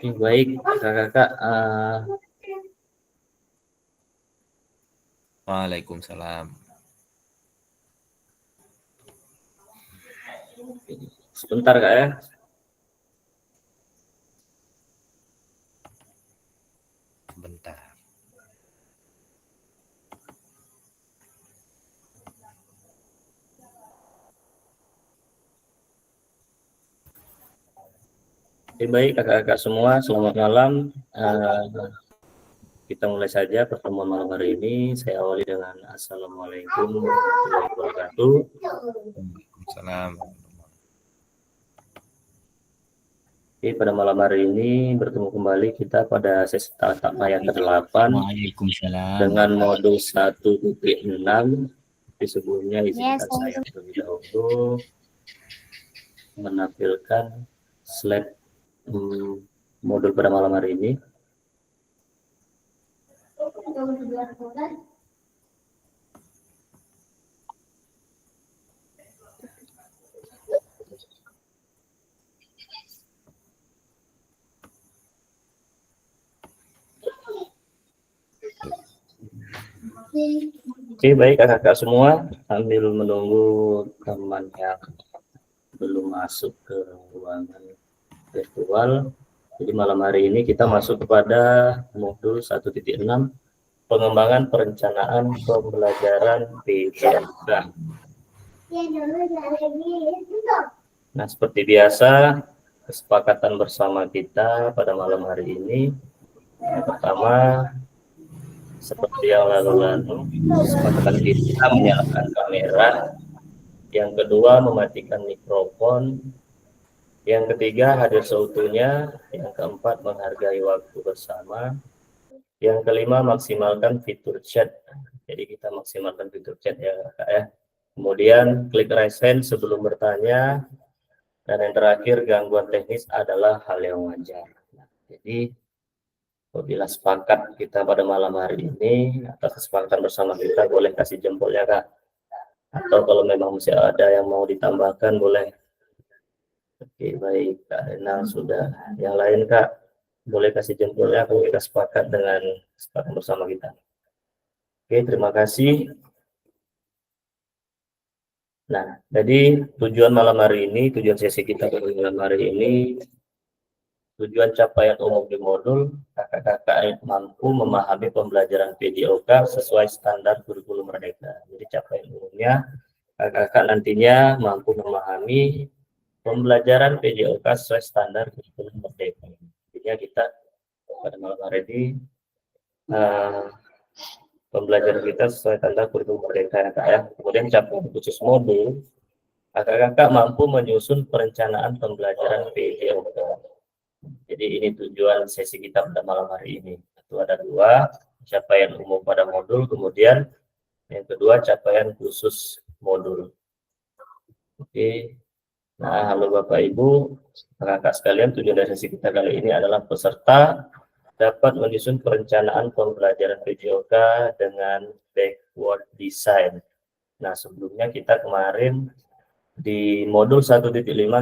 Oke, baik kakak-kakak. Waalaikumsalam. Sebentar kak ya. Bentar. Oke, baik kakak-kakak semua, selamat malam. Kita mulai saja pertemuan malam hari ini. Saya awali dengan Assalamualaikum warahmatullahi wabarakatuh. Waalaikumsalam. Oke, pada malam hari ini bertemu kembali kita pada sesi tatap maya ke-8 dengan modul 1.6. Di sebelumnya izinkan saya terlebih dahulu menampilkan slide modul pada malam hari ini. Oke, baik kakak-kakak semua, sambil menunggu teman yang belum masuk ke ruangan virtual. Jadi malam hari ini kita masuk kepada modul 1.6 pengembangan perencanaan pembelajaran PJK. Nah, seperti biasa, kesepakatan bersama kita pada malam hari ini, yang pertama, seperti yang lalu-lalu, kesepakatan kita menyalakan kamera, yang kedua mematikan mikrofon, yang ketiga hadir seutuhnya, yang keempat menghargai waktu bersama, yang kelima maksimalkan fitur chat. Jadi kita maksimalkan fitur chat ya Kak ya. Kemudian klik raise hand sebelum bertanya, dan yang terakhir gangguan teknis adalah hal yang wajar. Nah, jadi apabila sepakat kita pada malam hari ini atas kesepakatan bersama kita, boleh kasih jempol ya Kak. Atau kalau memang masih ada yang mau ditambahkan boleh. Oke, baik Kak Rena sudah. Yang lain Kak, boleh kasih jempolnya kalau kita sepakat dengan kesepakatan bersama kita. Oke, terima kasih. Nah, jadi tujuan malam hari ini, tujuan sesi kita pada malam hari ini, tujuan capaian umum di modul, kakak-kakak mampu memahami pembelajaran PJOK sesuai standar kurikulum Merdeka. Jadi capaian umumnya, kakak-kakak nantinya mampu memahami pembelajaran PJOK sesuai standar kurikulum Merdeka. Jadi kita pada malam hari ini, pembelajaran kita sesuai standar kurikulum Merdeka ya Kak ya. Kemudian capaian khusus modul, kakak-kakak mampu menyusun perencanaan pembelajaran PJOK. Jadi ini tujuan sesi kita pada malam hari ini. Itu ada dua, capaian umum pada modul, kemudian yang kedua capaian khusus modul. Oke. Nah, halo Bapak Ibu, kakak sekalian, tujuan dari sesi kita kali ini adalah peserta dapat menyusun perencanaan pembelajaran PJOK dengan backward design. Nah, sebelumnya kita kemarin di modul 1.5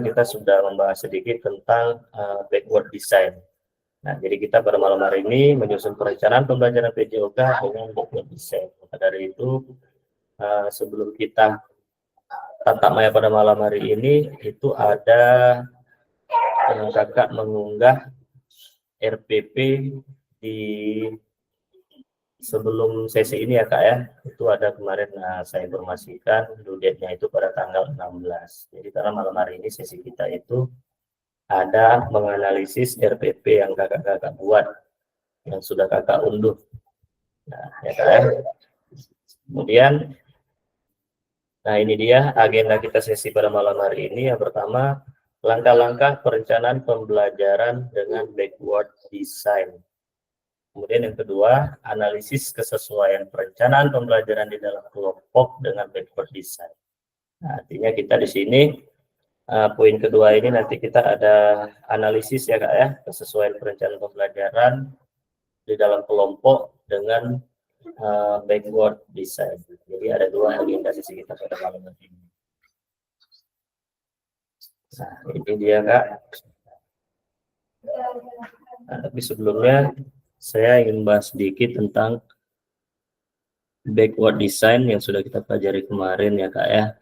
kita sudah membahas sedikit tentang backward design. Nah, jadi kita pada malam hari ini menyusun perencanaan pembelajaran PJOK dengan backward design. Maka dari itu, sebelum kita tatap maya pada malam hari ini, itu ada kakak mengunggah RPP di sebelum sesi ini ya Kak ya. Itu ada kemarin saya informasikan due date-nya itu pada tanggal 16. Jadi karena malam hari ini sesi kita itu ada menganalisis RPP yang kakak-kakak buat, yang sudah kakak unduh. Nah, ya Kak ya. Kemudian, nah ini dia agenda kita sesi pada malam hari ini. Yang pertama, langkah-langkah perencanaan pembelajaran dengan backward design. Kemudian yang kedua, analisis kesesuaian perencanaan pembelajaran di dalam kelompok dengan backward design. Nah, artinya kita di sini, poin kedua ini nanti kita ada analisis ya Kak ya, kesesuaian perencanaan pembelajaran di dalam kelompok dengan backward design. Jadi ada dua agenda sesi kita pada malam ini. Nah, ini dia Kak. Nah, tapi sebelumnya saya ingin bahas sedikit tentang backward design yang sudah kita pelajari kemarin ya Kak ya.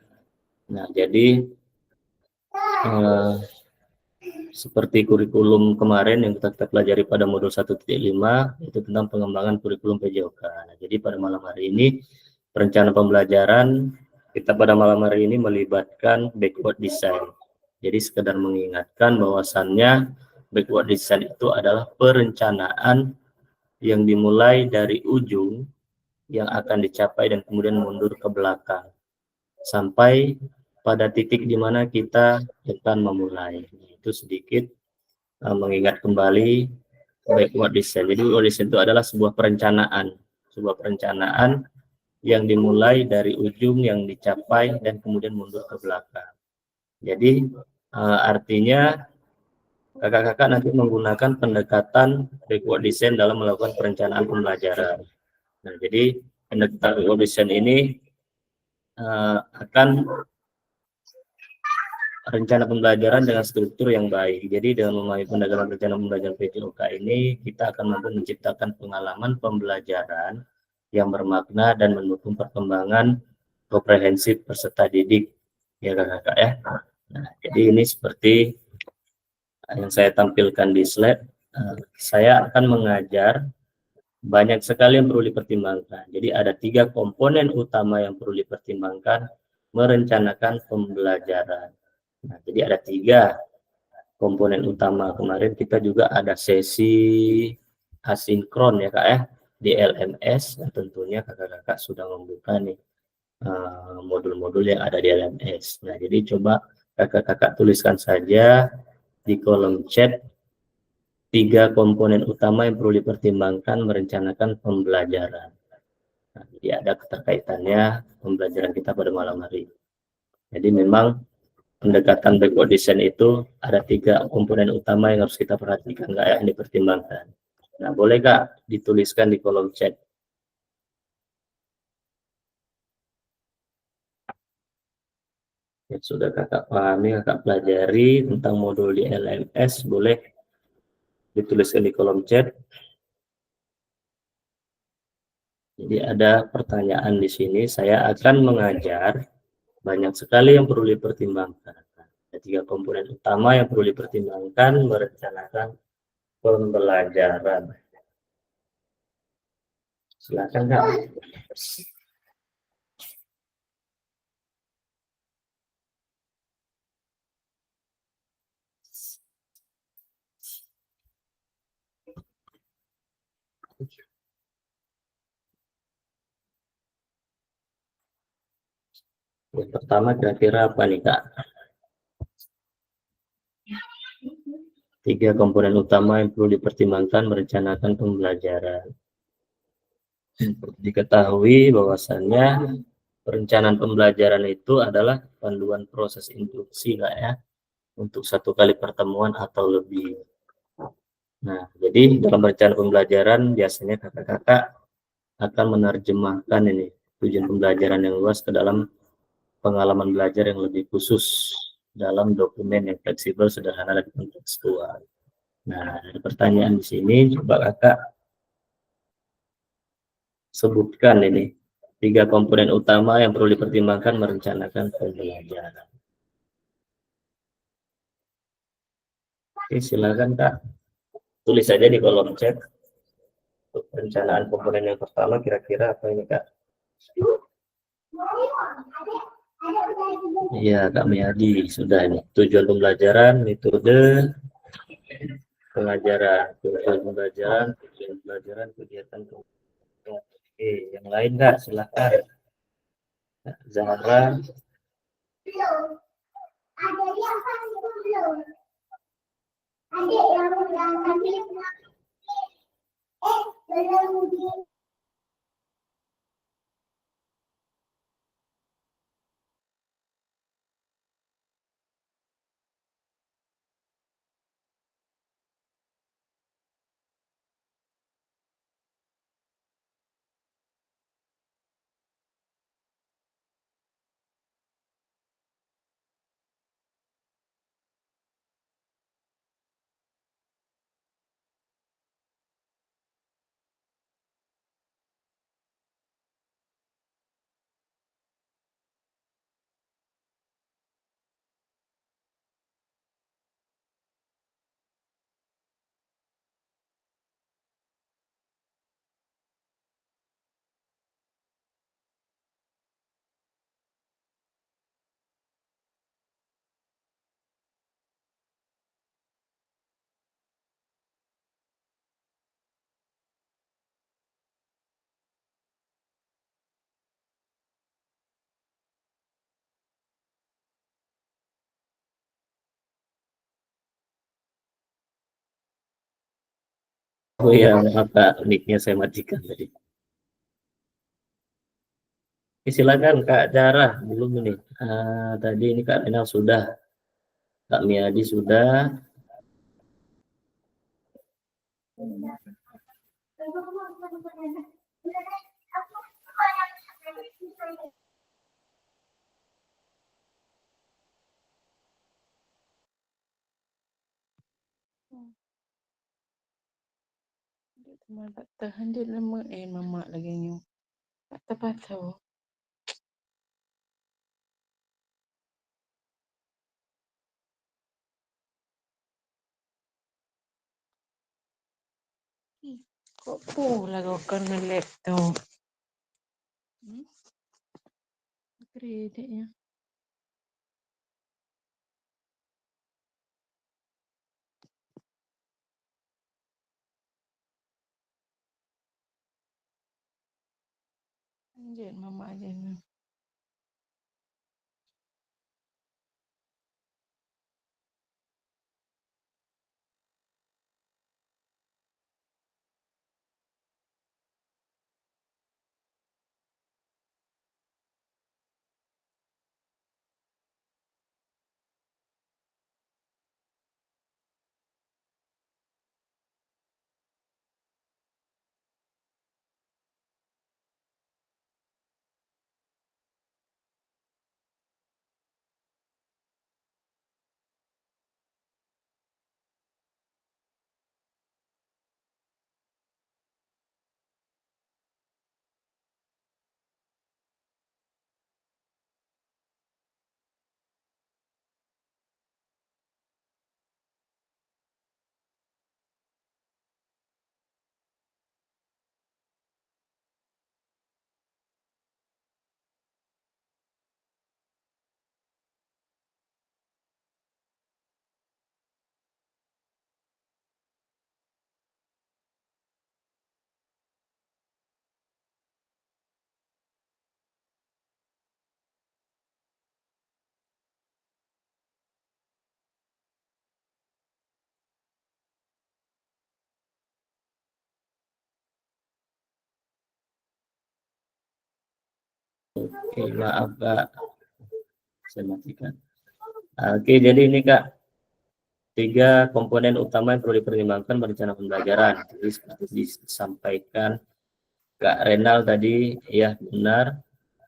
Nah, jadi eh, seperti kurikulum kemarin yang kita pelajari pada modul 1.5 itu tentang pengembangan kurikulum PJOK. Nah, jadi pada malam hari ini perencanaan pembelajaran kita pada malam hari ini melibatkan backward design. Jadi sekedar mengingatkan bahwasannya backward design itu adalah perencanaan yang dimulai dari ujung yang akan dicapai dan kemudian mundur ke belakang sampai pada titik di mana kita akan memulai. Itu sedikit mengingat kembali backward design. Jadi backward design itu adalah sebuah perencanaan yang dimulai dari ujung yang dicapai dan kemudian mundur ke belakang. Jadi artinya kakak-kakak nanti menggunakan pendekatan backward design dalam melakukan perencanaan pembelajaran. Nah, jadi pendekatan backward design ini akan rencana pembelajaran dengan struktur yang baik. Jadi dengan memahami pendekatan rencana pembelajaran PJOK ini, kita akan mampu menciptakan pengalaman pembelajaran yang bermakna dan mendukung perkembangan komprehensif peserta didik, ya kakak ya. Nah, jadi ini seperti yang saya tampilkan di slide. Saya akan mengajar banyak sekali yang perlu dipertimbangkan. Jadi ada 3 komponen utama yang perlu dipertimbangkan merencanakan pembelajaran. Nah, jadi ada 3 komponen utama. Kemarin kita juga ada sesi asinkron ya Kak ya di LMS. Nah, tentunya kakak-kakak sudah membuka nih modul-modul yang ada di LMS. Nah, jadi coba kakak-kakak tuliskan saja di kolom chat 3 komponen utama yang perlu dipertimbangkan merencanakan pembelajaran. Nah, jadi ada keterkaitannya pembelajaran kita pada malam hari. Jadi memang pendekatan backward design itu ada 3 komponen utama yang harus kita perhatikan, Kak, yang dipertimbangkan. Nah, boleh Kak dituliskan di kolom chat. Yang sudah kakak pahami, kakak pelajari tentang modul di LMS, boleh dituliskan di kolom chat. Jadi ada pertanyaan di sini, saya akan mengajar banyak sekali yang perlu dipertimbangkan. Ada 3 komponen utama yang perlu dipertimbangkan merencanakan pembelajaran. Silakan Kak. Yang pertama kira-kira apa nih Kak? 3 komponen utama yang perlu dipertimbangkan merencanakan pembelajaran. Diketahui bahwasannya perencanaan pembelajaran itu adalah panduan proses induksi Kak ya, untuk 1 kali pertemuan atau lebih. Nah, jadi dalam perencanaan pembelajaran biasanya kakak-kakak akan menerjemahkan ini tujuan pembelajaran yang luas ke dalam pengalaman belajar yang lebih khusus dalam dokumen yang fleksibel, sederhana, dan kontekstual. Nah, ada pertanyaan di sini, coba kakak sebutkan ini 3 komponen utama yang perlu dipertimbangkan merencanakan pembelajaran. Oke, silakan Kak, tulis saja di kolom chat untuk perencanaan komponen yang pertama kira-kira apa ini Kak? Iya Kak Miyadi, sudah ini tujuan pembelajaran, metode pengajaran, tujuan pembelajaran, kegiatan. Oke, yang lain Kak, silakan. Zahra. Oh iya, maaf Kak, mic-nya saya matikan tadi. Silakan Kak Jarah, belum ini. Tadi ini Kak Renal sudah, Kak Miadi sudah. Cuma tak tahan dia lama mama lagi ni. Tak terpaksa. Kok pula kau kena laptop? Kreditnya. Anjir mama aja ni. Oke, maaf Kak, saya matikan. Oke, jadi ini Kak, 3 komponen utama yang perlu dipertimbangkan berencana pembelajaran. Jadi seperti disampaikan Kak Renal tadi, ya benar.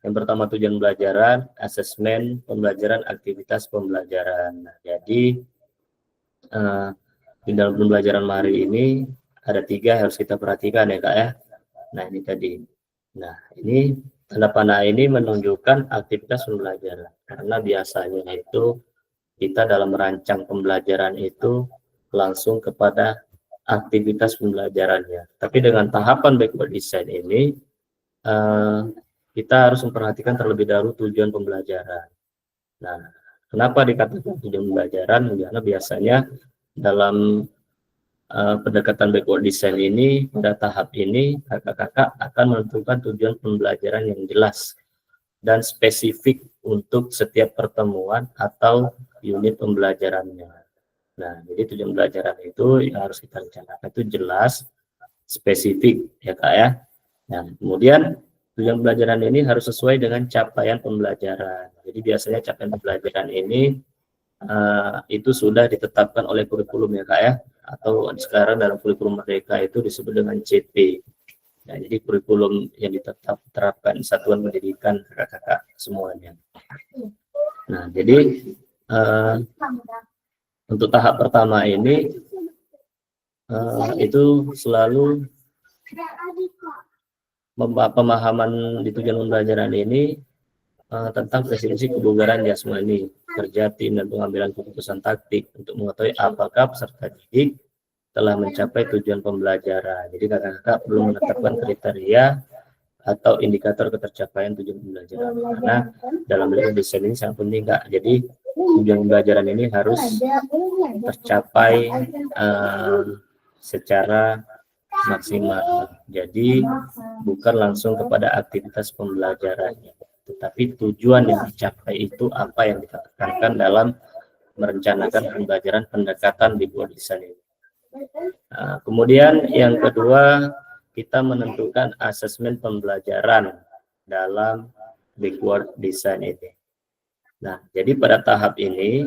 Yang pertama tujuan pembelajaran, asesmen pembelajaran, aktivitas pembelajaran. Nah, jadi di dalam pembelajaran hari ini ada 3 yang harus kita perhatikan ya Kak ya. Nah ini tadi. Nah ini tanda panah ini menunjukkan aktivitas pembelajaran. Karena biasanya itu kita dalam merancang pembelajaran itu langsung kepada aktivitas pembelajarannya. Tapi dengan tahapan backward design ini kita harus memperhatikan terlebih dahulu tujuan pembelajaran. Nah, kenapa dikatakan tujuan pembelajaran? Karena biasanya dalam pendekatan backward design ini, pada tahap ini, kakak-kakak akan menentukan tujuan pembelajaran yang jelas dan spesifik untuk setiap pertemuan atau unit pembelajarannya. Nah, jadi tujuan pembelajaran itu yang harus kita rencanakan itu jelas, spesifik, ya Kak ya. Nah, kemudian tujuan pembelajaran ini harus sesuai dengan capaian pembelajaran. Jadi biasanya capaian pembelajaran ini itu sudah ditetapkan oleh kurikulum ya Kak ya, atau sekarang dalam kurikulum Merdeka itu disebut dengan CP. Nah, jadi kurikulum yang diterapkan satuan pendidikan kakak-kakak semuanya. Nah, jadi untuk tahap pertama ini itu selalu pemahaman di tujuan pembelajaran ini tentang presidensi kebugaran jasmani, kerja tim dan pengambilan keputusan taktik untuk mengetahui apakah peserta didik telah mencapai tujuan pembelajaran. Jadi kakak-kakak perlu menetapkan kriteria atau indikator ketercapaian tujuan pembelajaran. Karena dalam belajar desain ini sangat penting Kak. Jadi tujuan pembelajaran ini harus tercapai secara maksimal. Jadi bukan langsung kepada aktivitas pembelajarannya, tetapi tujuan yang dicapai itu apa yang kita tekankan dalam merencanakan pembelajaran pendekatan backward design ini. Nah, kemudian yang kedua, kita menentukan asesmen pembelajaran dalam backward design ini. Nah, jadi pada tahap ini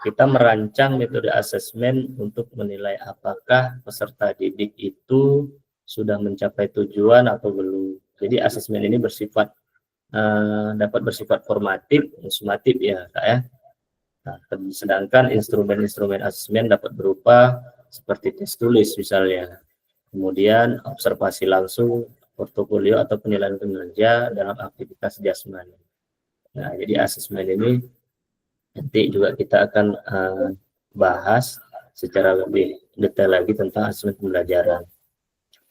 kita merancang metode asesmen untuk menilai apakah peserta didik itu sudah mencapai tujuan atau belum. Jadi asesmen ini bersifat dapat bersifat formatif, sumatif ya, Kak ya. Nah, sedangkan instrumen-instrumen asesmen dapat berupa seperti tes tulis misalnya, kemudian observasi langsung, portofolio atau penilaian kinerja dalam aktivitas jasmani. Nah, jadi asesmen ini nanti juga kita akan bahas secara lebih detail lagi tentang asesmen pembelajaran.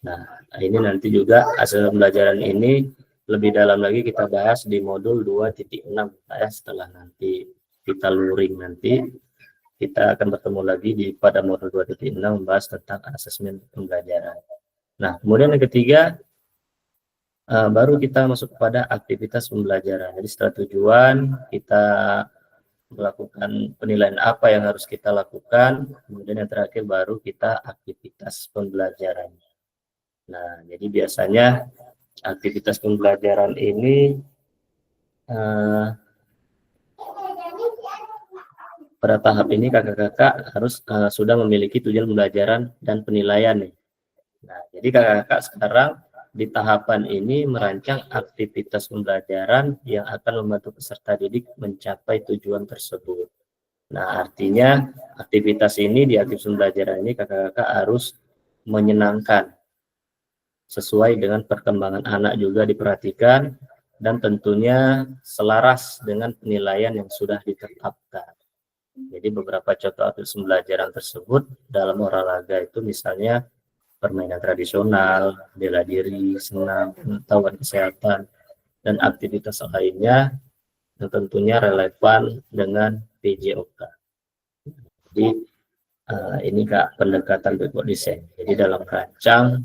Nah, ini nanti juga asesmen pembelajaran ini lebih dalam lagi kita bahas di modul 2.6 ya, setelah nanti kita luring nanti kita akan bertemu lagi pada modul 2.6 membahas tentang asesmen pembelajaran. Nah, kemudian yang ketiga baru kita masuk pada aktivitas pembelajaran. Jadi setelah tujuan kita melakukan penilaian apa yang harus kita lakukan, kemudian yang terakhir baru kita aktivitas pembelajaran. Nah, jadi biasanya aktivitas pembelajaran ini pada tahap ini kakak-kakak harus sudah memiliki tujuan pembelajaran dan penilaian nih. Nah, jadi kakak-kakak sekarang di tahapan ini merancang aktivitas pembelajaran yang akan membantu peserta didik mencapai tujuan tersebut. Nah, artinya aktivitas ini di aktivitas pembelajaran ini kakak-kakak harus menyenangkan, sesuai dengan perkembangan anak juga diperhatikan, dan tentunya selaras dengan penilaian yang sudah ditetapkan. Jadi beberapa contoh aktivitas pembelajaran tersebut dalam olahraga itu misalnya permainan tradisional, bela diri, senam, pengetahuan kesehatan, dan aktivitas lainnya yang tentunya relevan dengan PJOK. Jadi ini Kak pendekatan backward design. Jadi dalam rancang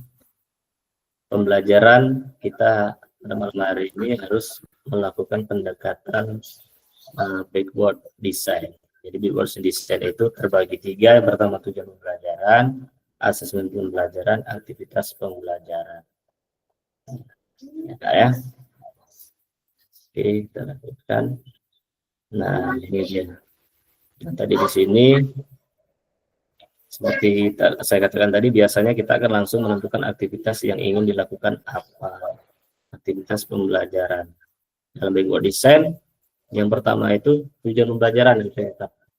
pembelajaran kita pada malam hari ini harus melakukan pendekatan backward design. Jadi backward design itu terbagi tiga. Yang pertama tujuan pembelajaran, asesmen pembelajaran, aktivitas pembelajaran. Ya, Kak ya. Oke, kita lakukan. Nah, ini dia. Nah, tadi di sini seperti saya katakan tadi, biasanya kita akan langsung menentukan aktivitas yang ingin dilakukan apa. Aktivitas pembelajaran. Dalam backward design, yang pertama itu tujuan pembelajaran yang saya katakan.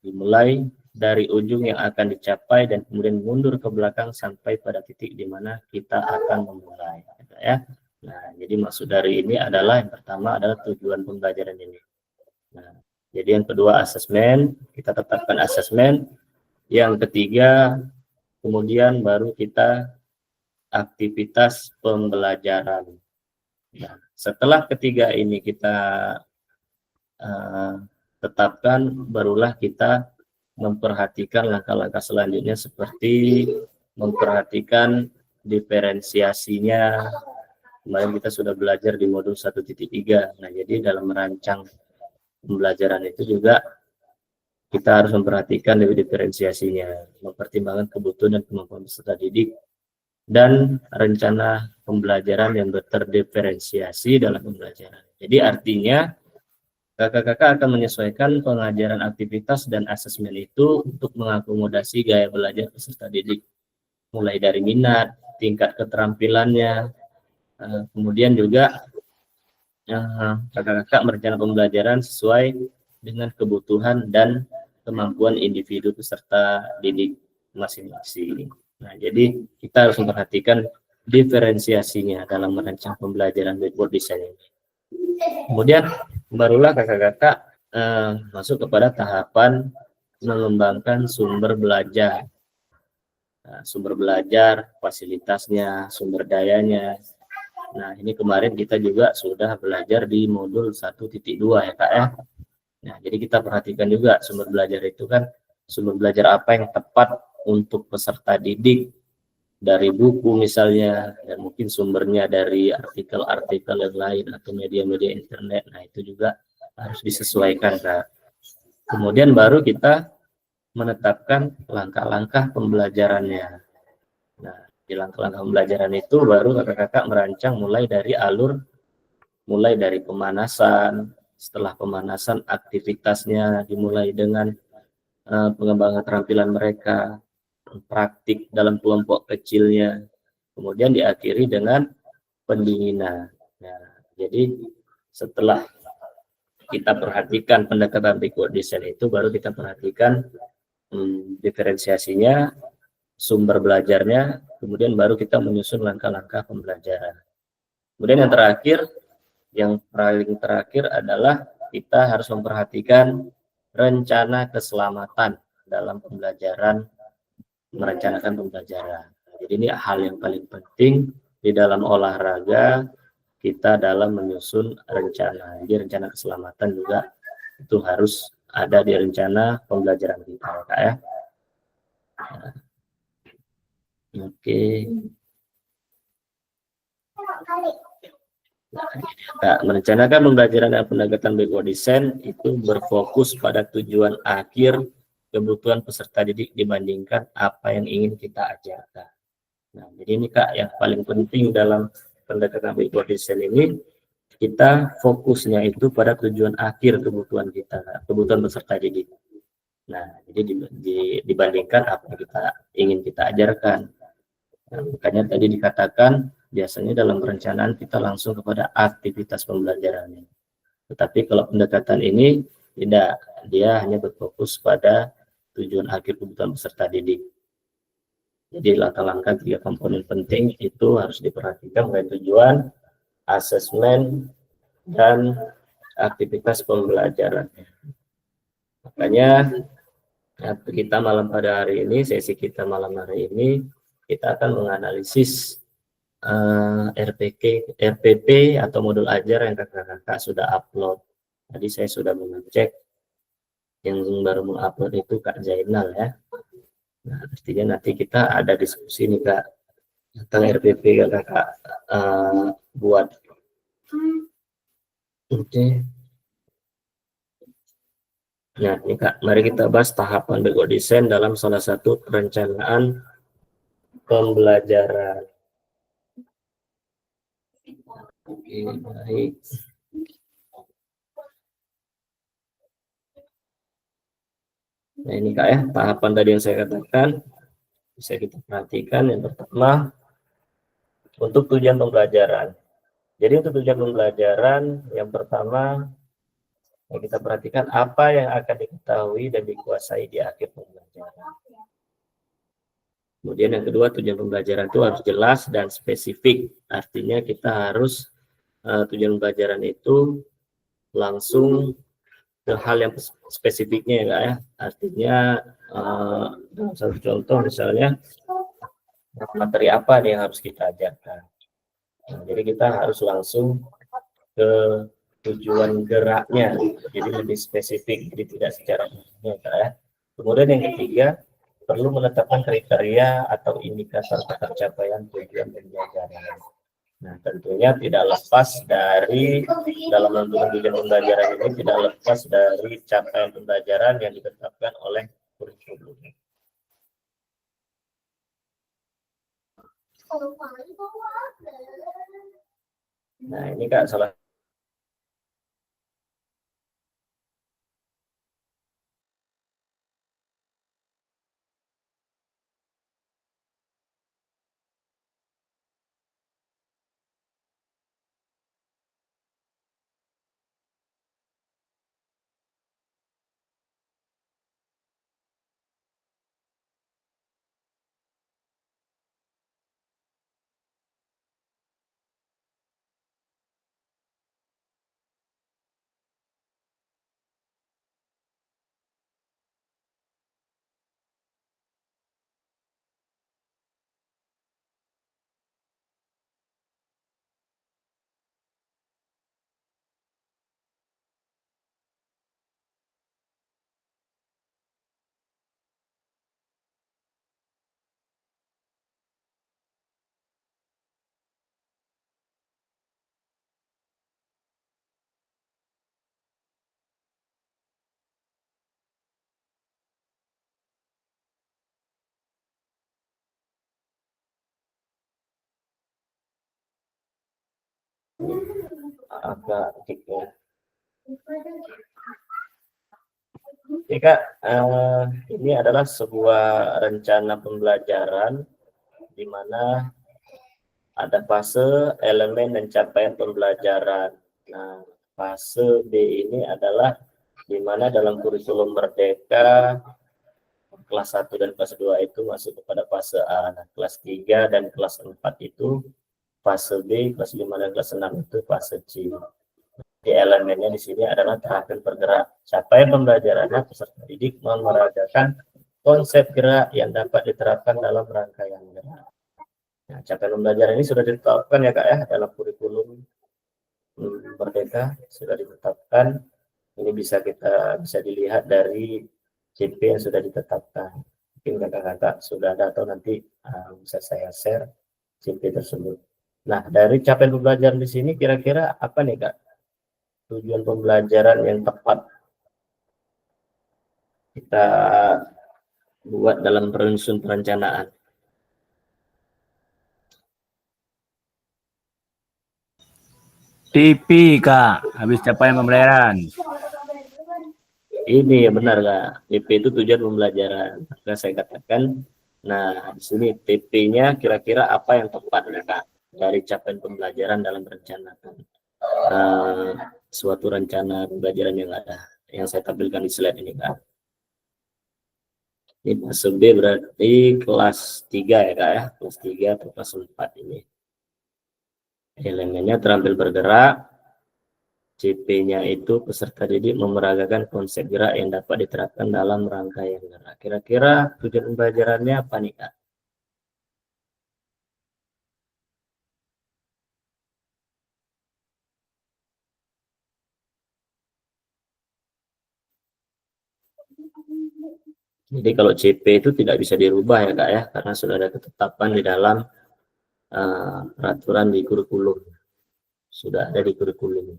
Dimulai dari ujung yang akan dicapai dan kemudian mundur ke belakang sampai pada titik di mana kita akan memulai. Ya. Nah, jadi maksud dari ini adalah yang pertama adalah tujuan pembelajaran ini. Nah, jadi yang kedua asesmen, kita tetapkan asesmen. Yang ketiga, kemudian baru kita aktivitas pembelajaran. Nah, setelah ketiga ini kita tetapkan, barulah kita memperhatikan langkah-langkah selanjutnya seperti memperhatikan diferensiasinya. Kemarin kita sudah belajar di modul 1.3. Nah, jadi dalam merancang pembelajaran itu juga kita harus memperhatikan diferensiasinya, mempertimbangkan kebutuhan dan kemampuan peserta didik, dan rencana pembelajaran yang terdiferensiasi dalam pembelajaran. Jadi artinya kakak-kakak akan menyesuaikan pengajaran aktivitas dan asesmen itu untuk mengakomodasi gaya belajar peserta didik, mulai dari minat, tingkat keterampilannya, kemudian juga kakak-kakak merencanakan pembelajaran sesuai dengan kebutuhan dan kemampuan individu peserta didik masing-masing. Nah, jadi kita harus memperhatikan diferensiasinya dalam merancang pembelajaran backward design ini. Kemudian barulah kakak-kakak masuk kepada tahapan mengembangkan sumber belajar. Nah, sumber belajar, fasilitasnya, sumber dayanya. Nah, ini kemarin kita juga sudah belajar di modul 1.2 ya Kak ya. Nah, jadi kita perhatikan juga sumber belajar itu kan sumber belajar apa yang tepat untuk peserta didik, dari buku misalnya, dan mungkin sumbernya dari artikel-artikel yang lain atau media-media internet. Nah, itu juga harus disesuaikan Kak. Kemudian baru kita menetapkan langkah-langkah pembelajarannya. Nah, di langkah-langkah pembelajaran itu baru kakak-kakak merancang mulai dari pemanasan. Setelah pemanasan, aktivitasnya dimulai dengan pengembangan keterampilan mereka, praktik dalam kelompok kecilnya, kemudian diakhiri dengan pendinginan. Nah, jadi setelah kita perhatikan pendekatan backward design itu, baru kita perhatikan diferensiasinya, sumber belajarnya, kemudian baru kita menyusun langkah-langkah pembelajaran. Kemudian yang paling terakhir adalah kita harus memperhatikan rencana keselamatan dalam merencanakan pembelajaran. Jadi ini hal yang paling penting di dalam olahraga kita dalam menyusun rencana. Jadi rencana keselamatan juga itu harus ada di rencana pembelajaran kita, Kak, ya. Oke. Nah, merencanakan pembelajaran dan pendekatan backward design itu berfokus pada tujuan akhir kebutuhan peserta didik dibandingkan apa yang ingin kita ajarkan. Nah, jadi ini Kak yang paling penting dalam pendekatan backward design ini, kita fokusnya itu pada tujuan akhir kebutuhan kita, kebutuhan peserta didik. Nah, jadi dibandingkan apa yang ingin kita ajarkan. Nah, makanya tadi dikatakan biasanya dalam perencanaan kita langsung kepada aktivitas pembelajarannya. Tetapi kalau pendekatan ini tidak, dia hanya berfokus pada tujuan akhir kebutuhan peserta didik. Jadi langkah-langkah 3 komponen penting itu harus diperhatikan mulai tujuan, asesmen, dan aktivitas pembelajaran. Makanya sesi kita malam hari ini, kita akan menganalisis RPP atau modul ajar yang kakak-kakak sudah upload. Tadi saya sudah mengecek yang baru mengupload itu Kak Zainal ya. Nah, artinya nanti kita ada diskusi nih Kak tentang RPP yang kakak buat. Oke. Nah, ini Kak, mari kita bahas tahapan backward design dalam salah satu perencanaan pembelajaran. Oke, baik. Nah, ini Kak ya, tahapan tadi yang saya katakan bisa kita perhatikan. Yang pertama, untuk tujuan pembelajaran. Jadi untuk tujuan pembelajaran, yang pertama kita perhatikan apa yang akan diketahui dan dikuasai di akhir pembelajaran. Kemudian yang kedua, tujuan pembelajaran itu harus jelas dan spesifik. Artinya kita harus tujuan pembelajaran itu langsung ke hal yang spesifiknya ya, ya. Artinya dalam satu contoh misalnya materi apa nih yang harus kita ajarkan. Nah, jadi kita harus langsung ke tujuan geraknya, jadi lebih spesifik, jadi tidak secara umumnya ya. Kemudian yang ketiga, perlu menetapkan kriteria atau indikator tercapaian tujuan pembelajaran. Nah, tentunya tidak lepas dari dalam menentukan tujuan pembelajaran ini tidak lepas dari capaian pembelajaran yang ditetapkan oleh kurikulum. Nah, ini Kak salah agak dikit. Oke Kak, ini adalah sebuah rencana pembelajaran di mana ada fase, elemen, dan capaian pembelajaran. Nah, fase B ini adalah di mana dalam kurikulum Merdeka kelas 1 dan kelas 2 itu masuk kepada fase A. Nah, kelas 3 dan kelas 4 itu fase B, kelas 5 dan kelas 6 itu fase C. Di elemennya di sini adalah terapan bergerak. Capaian pembelajarannya peserta didik memeragakan konsep gerak yang dapat diterapkan dalam rangkaian gerak. Nah, capaian pembelajaran ini sudah ditetapkan ya Kak ya dalam kurikulum Merdeka, sudah ditetapkan. Ini bisa dilihat dari CP yang sudah ditetapkan. Mungkin kakak-kakak sudah ada atau nanti bisa saya share CP tersebut. Nah, dari capaian pembelajaran di sini kira-kira apa nih Kak? Tujuan pembelajaran yang tepat kita buat dalam penyusun perencanaan. TP Kak, habis capaian pembelajaran. Ini ya benar Kak, TP itu tujuan pembelajaran. Maka saya katakan, nah di sini TP-nya kira-kira apa yang tepat ya Kak dari capaian pembelajaran dalam merencanakan suatu rencana pembelajaran yang ada, yang saya tampilkan di slide ini Kak. Ini fase B berarti kelas 3 ya Kak ya, kelas 3 atau kelas 4 ini. Elemennya terampil bergerak, CP-nya itu peserta didik memeragakan konsep gerak yang dapat diterapkan dalam rangkaian gerak. Kira-kira tujuan pembelajarannya apa nih Kak? Jadi kalau CP itu tidak bisa dirubah ya Kak ya, karena sudah ada ketetapan di dalam peraturan di kurikulum. Sudah ada di kurikulum.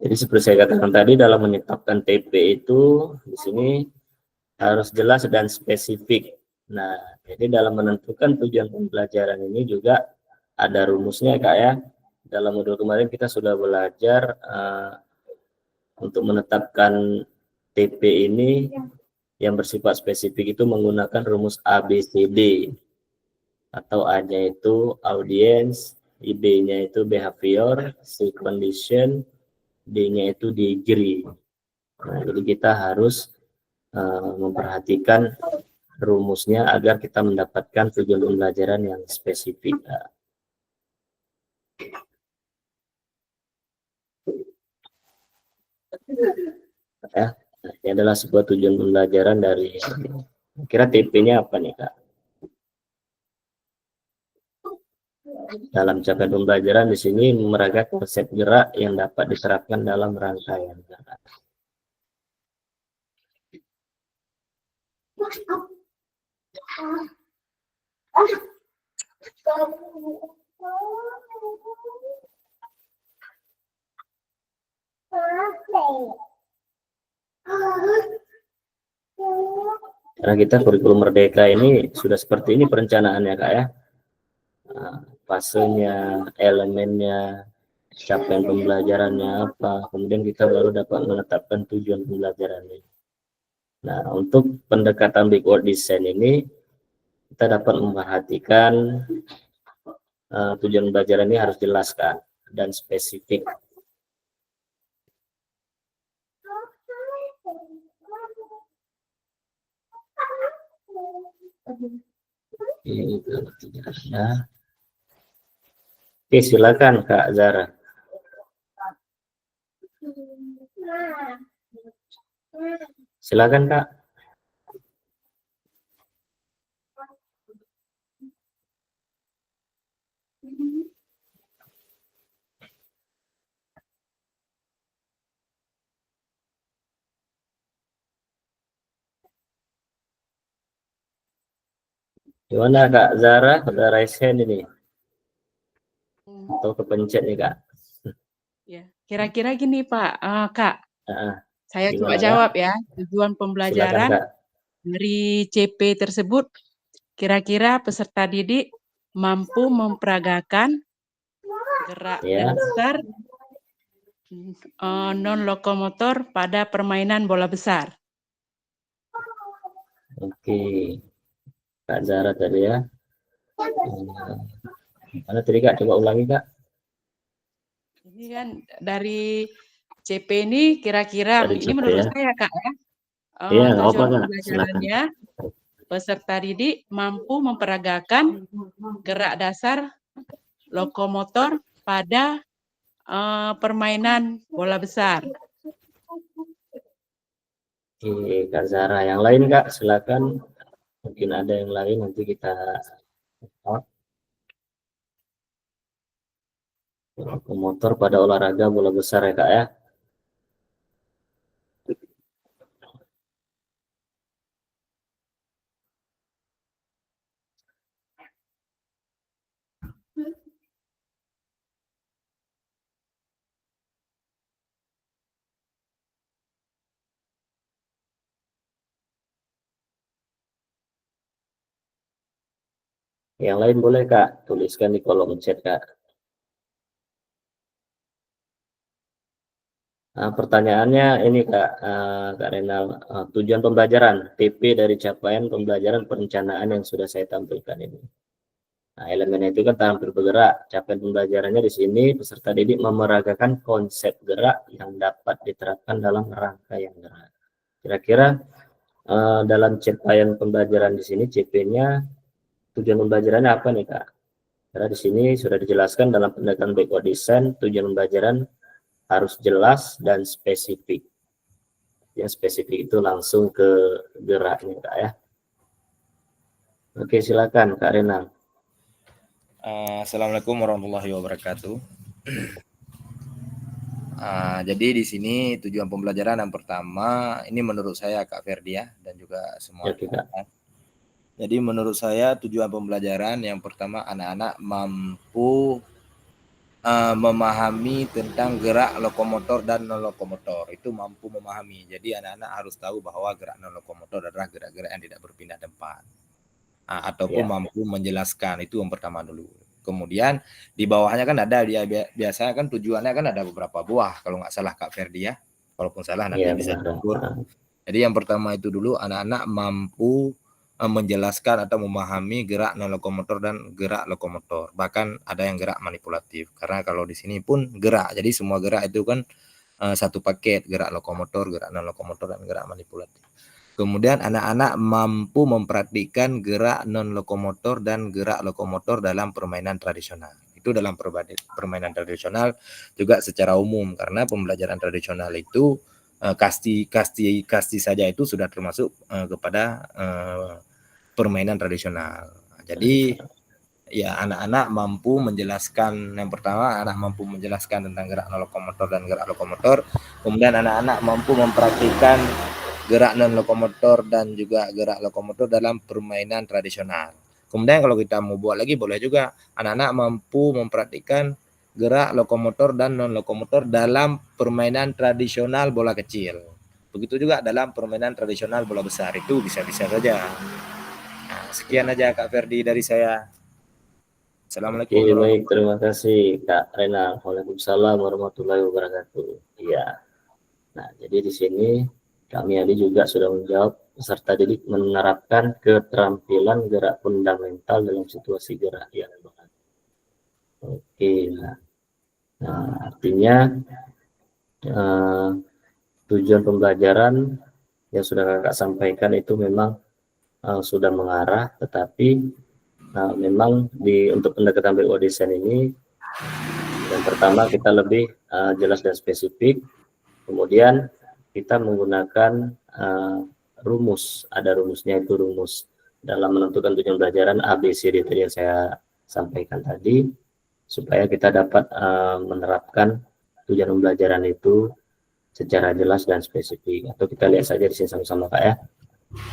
Jadi seperti saya katakan tadi, dalam menetapkan TP itu di sini harus jelas dan spesifik. Nah, jadi dalam menentukan tujuan pembelajaran ini juga ada rumusnya Kak ya. Dalam modul kemarin kita sudah belajar untuk menetapkan TP ini yang bersifat spesifik itu menggunakan rumus ABCD, atau A-nya itu audience, B-nya itu behavior, C condition, D-nya itu degree. Nah, jadi kita harus memperhatikan rumusnya agar kita mendapatkan tujuan pembelajaran yang spesifik. Ya, ini adalah sebuah tujuan pembelajaran dari, kira TP-nya apa nih Kak? Dalam capaian pembelajaran di sini memeragakan konsep gerak yang dapat diterapkan dalam rangkaian gerak. Karena kita kurikulum Merdeka ini sudah seperti ini perencanaannya Kak ya. Fasenya, elemennya, capaian pembelajarannya apa, kemudian kita baru dapat menetapkan tujuan pembelajarannya. Nah, untuk pendekatan backward design ini kita dapat memperhatikan tujuan pembelajaran ini harus jelas Kak dan spesifik. Oke, silakan Kak Zara. Silakan Kak. Gimana Kak Zara? Udah raise hand ini? Atau kepencet nih Kak? Ya, kira-kira gini Pak, Kak, Ah, saya coba gimana Kak? jawab ya. Tujuan Silakan pembelajaran Kak. dari CP tersebut, kira-kira peserta didik mampu memperagakan gerak Ya, dasar non-lokomotor pada permainan bola besar. oke. Kak Zara tadi ya. Mana tadi Kak? Coba ulangi Kak. Ini kan dari CP ini kira-kira, Dari ini CP menurut ya. saya Kak ya, Iya, nggak apa tujuan Kak. Silakan. pembelajarannya peserta didik mampu memperagakan gerak dasar lokomotor pada permainan bola besar. Oke, Kak Zara. Yang lain Kak, silakan. Mungkin ada yang lain nanti kita motor pada olahraga bola besar ya Kak ya. Yang lain boleh Kak, tuliskan di kolom chat Kak. Nah, pertanyaannya ini Kak Renal, tujuan pembelajaran TP dari capaian pembelajaran perencanaan yang sudah saya tampilkan ini. Nah, elemennya itu kan tampil bergerak. Capaian pembelajarannya di sini peserta didik memeragakan konsep gerak yang dapat diterapkan dalam rangkaian gerak. Kira-kira dalam capaian pembelajaran di sini CP-nya tujuan pembelajarannya apa nih Kak? Karena di sini sudah dijelaskan dalam pendekatan backward design, tujuan pembelajaran harus jelas dan spesifik. Yang spesifik itu langsung ke geraknya Kak ya. Oke, silakan Kak Renal. Assalamualaikum warahmatullahi wabarakatuh. Jadi di sini tujuan pembelajaran yang pertama, ini menurut saya Kak Ferdi ya, dan juga semua. Oke, Kak. Jadi menurut saya tujuan pembelajaran yang pertama, anak-anak mampu memahami tentang gerak lokomotor dan non lokomotor. Itu mampu memahami. Jadi anak-anak harus tahu bahwa gerak non lokomotor adalah gerak-gerak yang tidak berpindah tempat. Ataupun mampu menjelaskan, itu yang pertama dulu. Kemudian di bawahnya kan ada, dia biasanya kan tujuannya kan ada beberapa buah kalau nggak salah Kak Ferdi ya. Walaupun salah nanti bisa diukur. Jadi yang pertama itu dulu, anak-anak mampu menjelaskan atau memahami gerak non lokomotor dan gerak lokomotor. Bahkan ada yang gerak manipulatif, karena kalau di sini pun gerak. Jadi semua gerak itu kan satu paket, gerak lokomotor, gerak non lokomotor, dan gerak manipulatif. Kemudian anak-anak mampu mempraktikkan gerak non lokomotor dan gerak lokomotor dalam permainan tradisional. Itu dalam permainan tradisional juga secara umum, karena pembelajaran tradisional itu kasti saja itu sudah termasuk kepada permainan tradisional. Jadi ya anak-anak mampu menjelaskan, yang pertama anak mampu menjelaskan tentang gerak non lokomotor dan gerak lokomotor. Kemudian anak-anak mampu mempraktikkan gerak non lokomotor dan juga gerak lokomotor dalam permainan tradisional. Kemudian kalau kita mau buat lagi boleh juga, anak-anak mampu mempraktikkan gerak lokomotor dan non lokomotor dalam permainan tradisional bola kecil. Begitu juga dalam permainan tradisional bola besar, itu bisa-bisa saja. Nah, sekian aja Kak Ferdi dari saya. Assalamualaikum. Oke, baik, terima kasih Kak Renal. Waalaikumsalam warahmatullahi wabarakatuh. Iya. Nah, jadi di sini kami juga sudah menjawab, peserta didik menerapkan keterampilan gerak fundamental dalam situasi gerak yang berat. Oke, nah artinya tujuan pembelajaran yang sudah Kakak sampaikan itu memang sudah mengarah, tetapi memang untuk pendekatan backward design ini, yang pertama kita lebih jelas dan spesifik, kemudian kita menggunakan rumus, ada rumusnya, itu rumus dalam menentukan tujuan pembelajaran ABCD tadi yang saya sampaikan tadi, supaya kita dapat menerapkan tujuan pembelajaran itu secara jelas dan spesifik. Atau kita lihat saja di sini sama-sama Kak ya.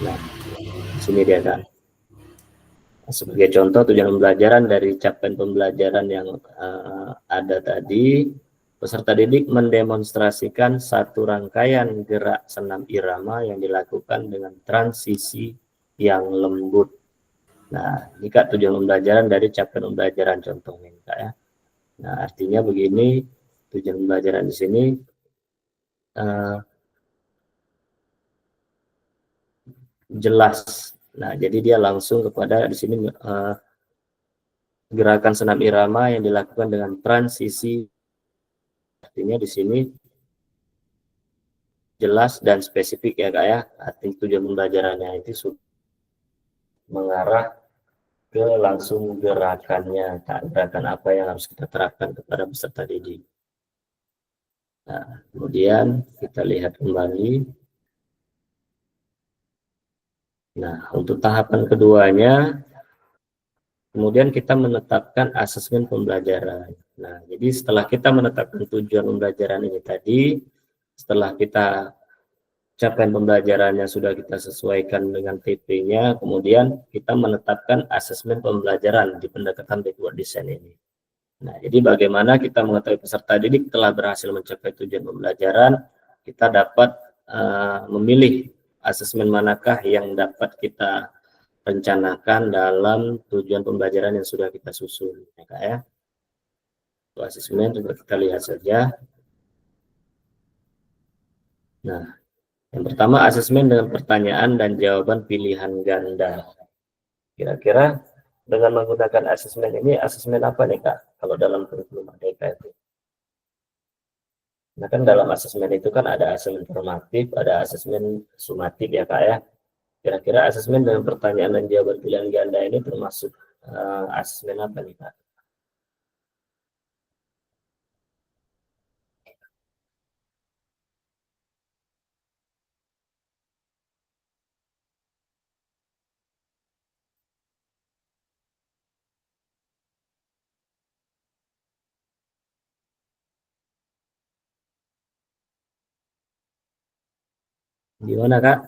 Nah, di sini dia Kak. Sebagai contoh tujuan pembelajaran dari capaian pembelajaran yang ada tadi, Peserta didik mendemonstrasikan satu rangkaian gerak senam irama yang dilakukan dengan transisi yang lembut. Nah, ini Kak tujuan pembelajaran dari capaian pembelajaran contohnya Kak ya. Nah, artinya begini, tujuan pembelajaran di sini jelas. Nah, jadi dia langsung kepada di sini gerakan senam irama yang dilakukan dengan transisi. Artinya di sini jelas dan spesifik ya Kak ya. Arti tujuan pembelajarannya itu mengarah ke langsung gerakannya, gerakan apa yang harus kita terapkan kepada peserta didik. Nah, kemudian kita lihat kembali. Nah, untuk tahapan keduanya, kemudian kita menetapkan asesmen pembelajaran. Nah, jadi setelah kita menetapkan tujuan pembelajaran ini tadi, setelah kita capaian pembelajarannya sudah kita sesuaikan dengan TP-nya, kemudian kita menetapkan asesmen pembelajaran di pendekatan backward design ini. Nah, jadi bagaimana kita mengetahui peserta didik telah berhasil mencapai tujuan pembelajaran, kita dapat memilih asesmen manakah yang dapat kita rencanakan dalam tujuan pembelajaran yang sudah kita susun. Ya, Kak, ya. Untuk asesmen coba kita lihat saja. Nah, yang pertama asesmen dengan pertanyaan dan jawaban pilihan ganda. Kira-kira dengan menggunakan asesmen ini, asesmen apa nih Kak? Kalau dalam kurikulum Merdeka itu. Nah kan dalam asesmen itu kan ada asesmen formatif, ada asesmen sumatif ya Kak ya. Kira-kira asesmen dengan pertanyaan dan jawaban pilihan ganda ini termasuk asesmen apa nih Kak? Gimana Kak?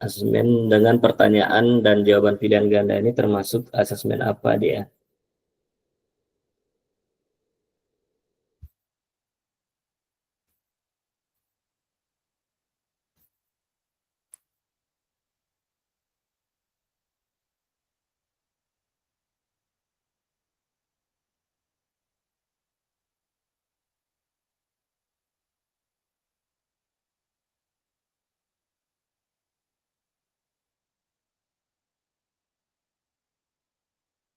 Asesmen dengan pertanyaan dan jawaban pilihan ganda ini termasuk asesmen apa dia?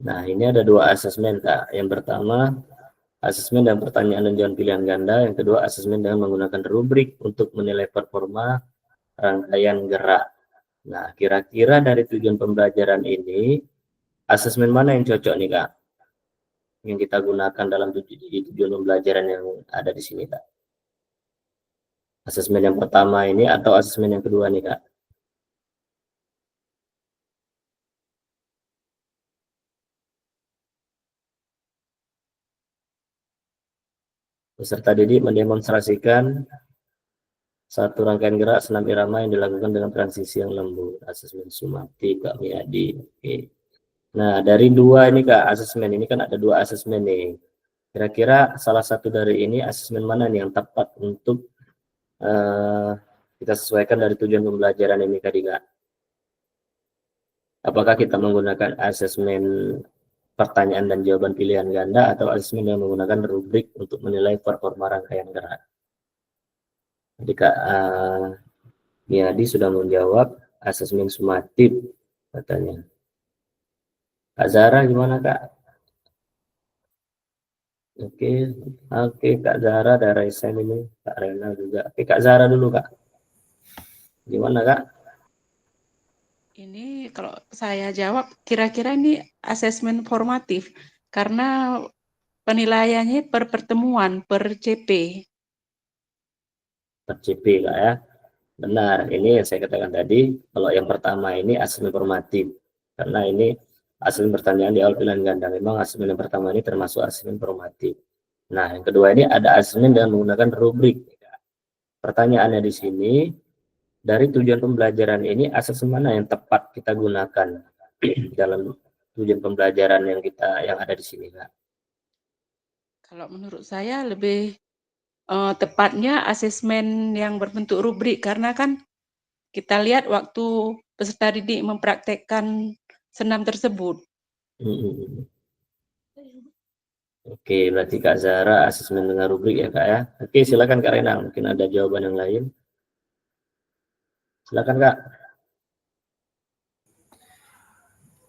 Nah, ini ada dua asesmen, Kak. Yang pertama, asesmen dan pertanyaan dan jawaban pilihan ganda. Yang kedua, asesmen dengan menggunakan rubrik untuk menilai performa rangkaian gerak. Nah, kira-kira dari tujuan pembelajaran ini, asesmen mana yang cocok nih, Kak? Yang kita gunakan dalam tujuan pembelajaran yang ada di sini, Kak. Asesmen yang pertama ini atau asesmen yang kedua nih, Kak? Peserta didik mendemonstrasikan satu rangkaian gerak senam irama yang dilakukan dengan transisi yang lembut. Asesmen sumatif, Kak Miyadi. Oke. Nah, dari dua ini Kak, asesmen ini kan ada dua asesmen nih. Kira-kira salah satu dari ini asesmen mana nih yang tepat untuk kita sesuaikan dari tujuan pembelajaran ini tadi Kak? Apakah kita menggunakan asesmen pertanyaan dan jawaban pilihan ganda atau asesmen yang menggunakan rubrik untuk menilai performa rangkaian gerak? Jadi Kak Miyadi sudah menjawab asesmen sumatif katanya. Kak Zara gimana Kak? Oke, Kak Zara, ada Raisen ini, Kak Rena juga. Oke, Kak Zara dulu Kak. Gimana Kak? Ini kalau saya jawab, kira-kira ini asesmen formatif karena penilaiannya per pertemuan, per CP. Per CP Kak ya. Benar, ini yang saya katakan tadi. Kalau yang pertama ini asesmen formatif. Karena ini asesmen pertanyaan di awal pilihan ganda. Memang asesmen yang pertama ini termasuk asesmen formatif. Nah, yang kedua ini ada asesmen dengan menggunakan rubrik. Pertanyaannya di sini, dari tujuan pembelajaran ini asesmen mana yang tepat kita gunakan dalam tujuan pembelajaran yang ada di sini Kak? Kalau menurut saya lebih tepatnya asesmen yang berbentuk rubrik, karena kan kita lihat waktu peserta didik mempraktekkan senam tersebut. Oke, berarti Kak Zahra asesmen dengan rubrik ya Kak ya. Oke, silakan Kak Renang, mungkin ada jawaban yang lain. Silakan Kak.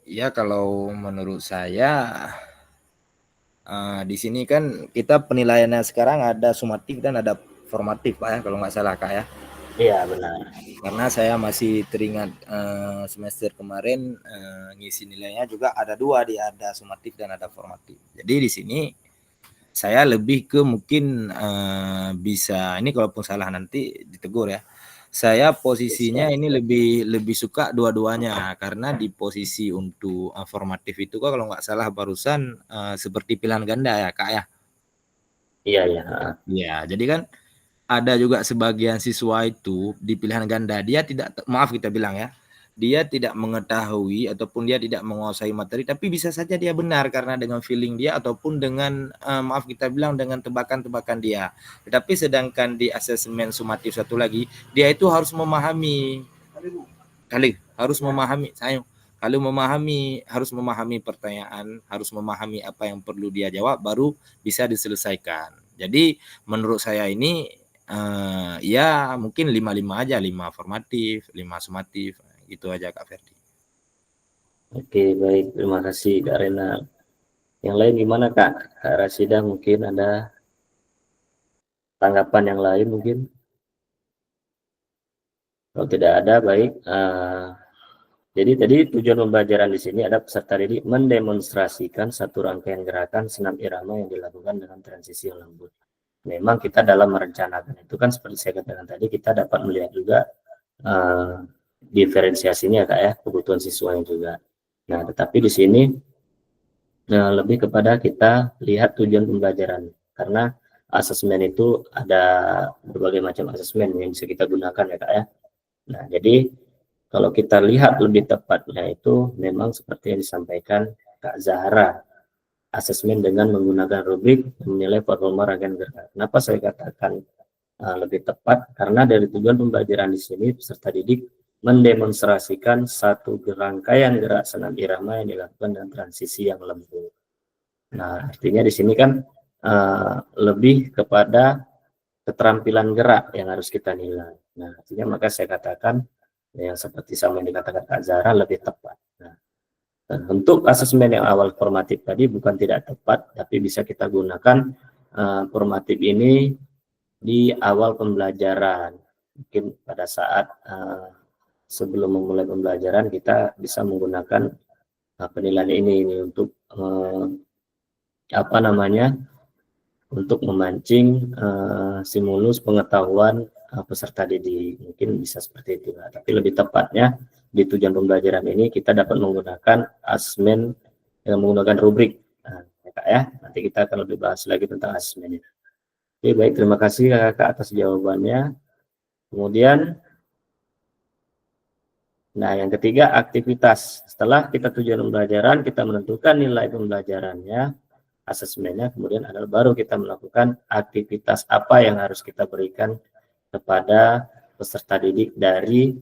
Ya, kalau menurut saya di sini kan kita penilaiannya sekarang ada sumatif dan ada formatif Pak ya, kalau nggak salah Kak ya. Iya benar. Karena saya masih teringat semester kemarin ngisi nilainya juga ada dua, ada sumatif dan ada formatif. Jadi di sini saya lebih ke mungkin bisa, ini kalaupun salah nanti ditegur ya. Saya posisinya ini lebih suka dua-duanya, karena di posisi untuk formatif itu kok kalau nggak salah barusan seperti pilihan ganda ya Kak ya. Iya ya. Ya, jadi kan ada juga sebagian siswa itu di pilihan ganda dia tidak, maaf kita bilang ya, dia tidak mengetahui ataupun dia tidak menguasai materi, tapi bisa saja dia benar karena dengan feeling dia ataupun dengan maaf kita bilang dengan tebakan-tebakan dia. Tetapi sedangkan di asesmen sumatif satu lagi, dia itu harus memahami harus memahami pertanyaan, harus memahami apa yang perlu dia jawab, baru bisa diselesaikan. Jadi menurut saya ini ya mungkin 5-5 aja, 5 formatif, 5 sumatif, gitu aja Kak Ferdi. Oke, baik, terima kasih Kak Renal. Yang lain gimana Kak? Kak Rasida mungkin ada tanggapan yang lain mungkin? Kalau tidak ada, baik. Jadi tadi tujuan pembelajaran di sini ada peserta didik mendemonstrasikan satu rangkaian gerakan senam irama yang dilakukan dengan transisi yang lembut. Memang kita dalam merencanakan itu kan seperti saya katakan tadi, kita dapat melihat juga diferensiasinya Kak ya, kebutuhan siswa yang juga. Nah, tetapi di sini lebih kepada kita lihat tujuan pembelajaran, karena asesmen itu ada berbagai macam asesmen yang bisa kita gunakan ya Kak ya. Nah, jadi kalau kita lihat lebih tepatnya itu memang seperti yang disampaikan Kak Zahra, asesmen dengan menggunakan rubrik menilai performa rangkaian gerakan. Kenapa saya katakan lebih tepat? Karena dari tujuan pembelajaran di sini peserta didik mendemonstrasikan satu rangkaian gerak senam irama yang dilakukan dengan transisi yang lembut. Nah, artinya di sini kan lebih kepada keterampilan gerak yang harus kita nilai. Nah, artinya maka saya katakan yang seperti sama yang dikatakan Kak Zahra lebih tepat. Nah, dan untuk asesmen yang awal formatif tadi bukan tidak tepat, tapi bisa kita gunakan formatif ini di awal pembelajaran. Mungkin pada saat sebelum memulai pembelajaran kita bisa menggunakan penilaian ini untuk untuk memancing stimulus pengetahuan peserta didik, mungkin bisa seperti itu. Nah, tapi lebih tepatnya di tujuan pembelajaran ini kita dapat menggunakan asesmen yang menggunakan rubrik. Nah, ya, nanti kita akan lebih bahas lagi tentang asesmen ini. Oke, baik, terima kasih Kakak atas jawabannya. Kemudian, nah yang ketiga aktivitas. Setelah kita tujuan pembelajaran, kita menentukan nilai pembelajarannya, asesmennya, kemudian adalah baru kita melakukan aktivitas apa yang harus kita berikan kepada peserta didik dari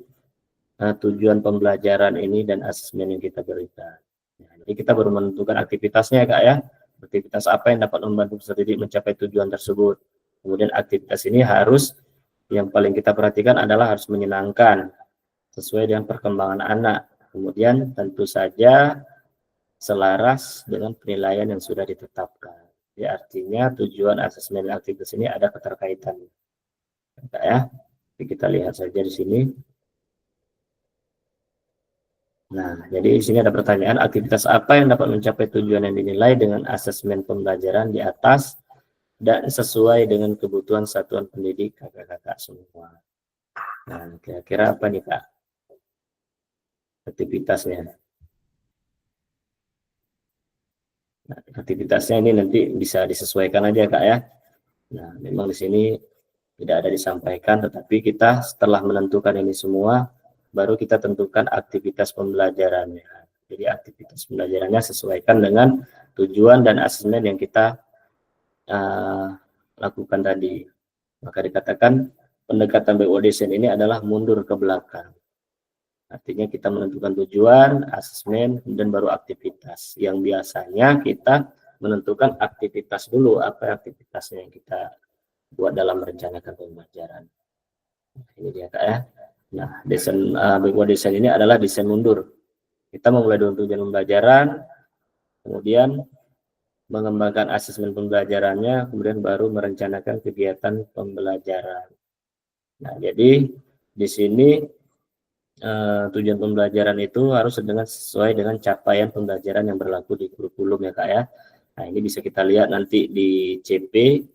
tujuan pembelajaran ini dan asesmen yang kita berikan. Nah, jadi kita baru menentukan aktivitasnya Kak ya, aktivitas apa yang dapat membantu peserta didik mencapai tujuan tersebut. Kemudian aktivitas ini harus, yang paling kita perhatikan adalah harus menyenangkan, sesuai dengan perkembangan anak. Kemudian tentu saja selaras dengan penilaian yang sudah ditetapkan. Ya, artinya tujuan asesmen aktivitas ini ada keterkaitannya. Ya, jadi kita lihat saja di sini. Nah, jadi di sini ada pertanyaan, aktivitas apa yang dapat mencapai tujuan yang dinilai dengan asesmen pembelajaran di atas dan sesuai dengan kebutuhan satuan pendidik kakak-kakak semua. Nah, kira-kira apa nih Kak aktivitasnya? Nah, aktivitasnya ini nanti bisa disesuaikan aja Kak ya. Nah, memang di sini tidak ada disampaikan, tetapi kita setelah menentukan ini semua, baru kita tentukan aktivitas pembelajarannya. Jadi aktivitas pembelajarannya sesuaikan dengan tujuan dan asesmen yang kita lakukan tadi. Maka dikatakan pendekatan backward design ini adalah mundur ke belakang. Artinya kita menentukan tujuan, asesmen, dan baru aktivitas. Yang biasanya kita menentukan aktivitas dulu, apa aktivitasnya yang kita buat dalam merencanakan pembelajaran. Ini dia Kak ya. Nah, desain backward design ini adalah desain mundur. Kita memulai dengan tujuan pembelajaran, kemudian mengembangkan asesmen pembelajarannya, kemudian baru merencanakan kegiatan pembelajaran. Nah, jadi di sini tujuan pembelajaran itu harus sesuai dengan capaian pembelajaran yang berlaku di kurikulum ya Kak ya. Nah, ini bisa kita lihat nanti di CP.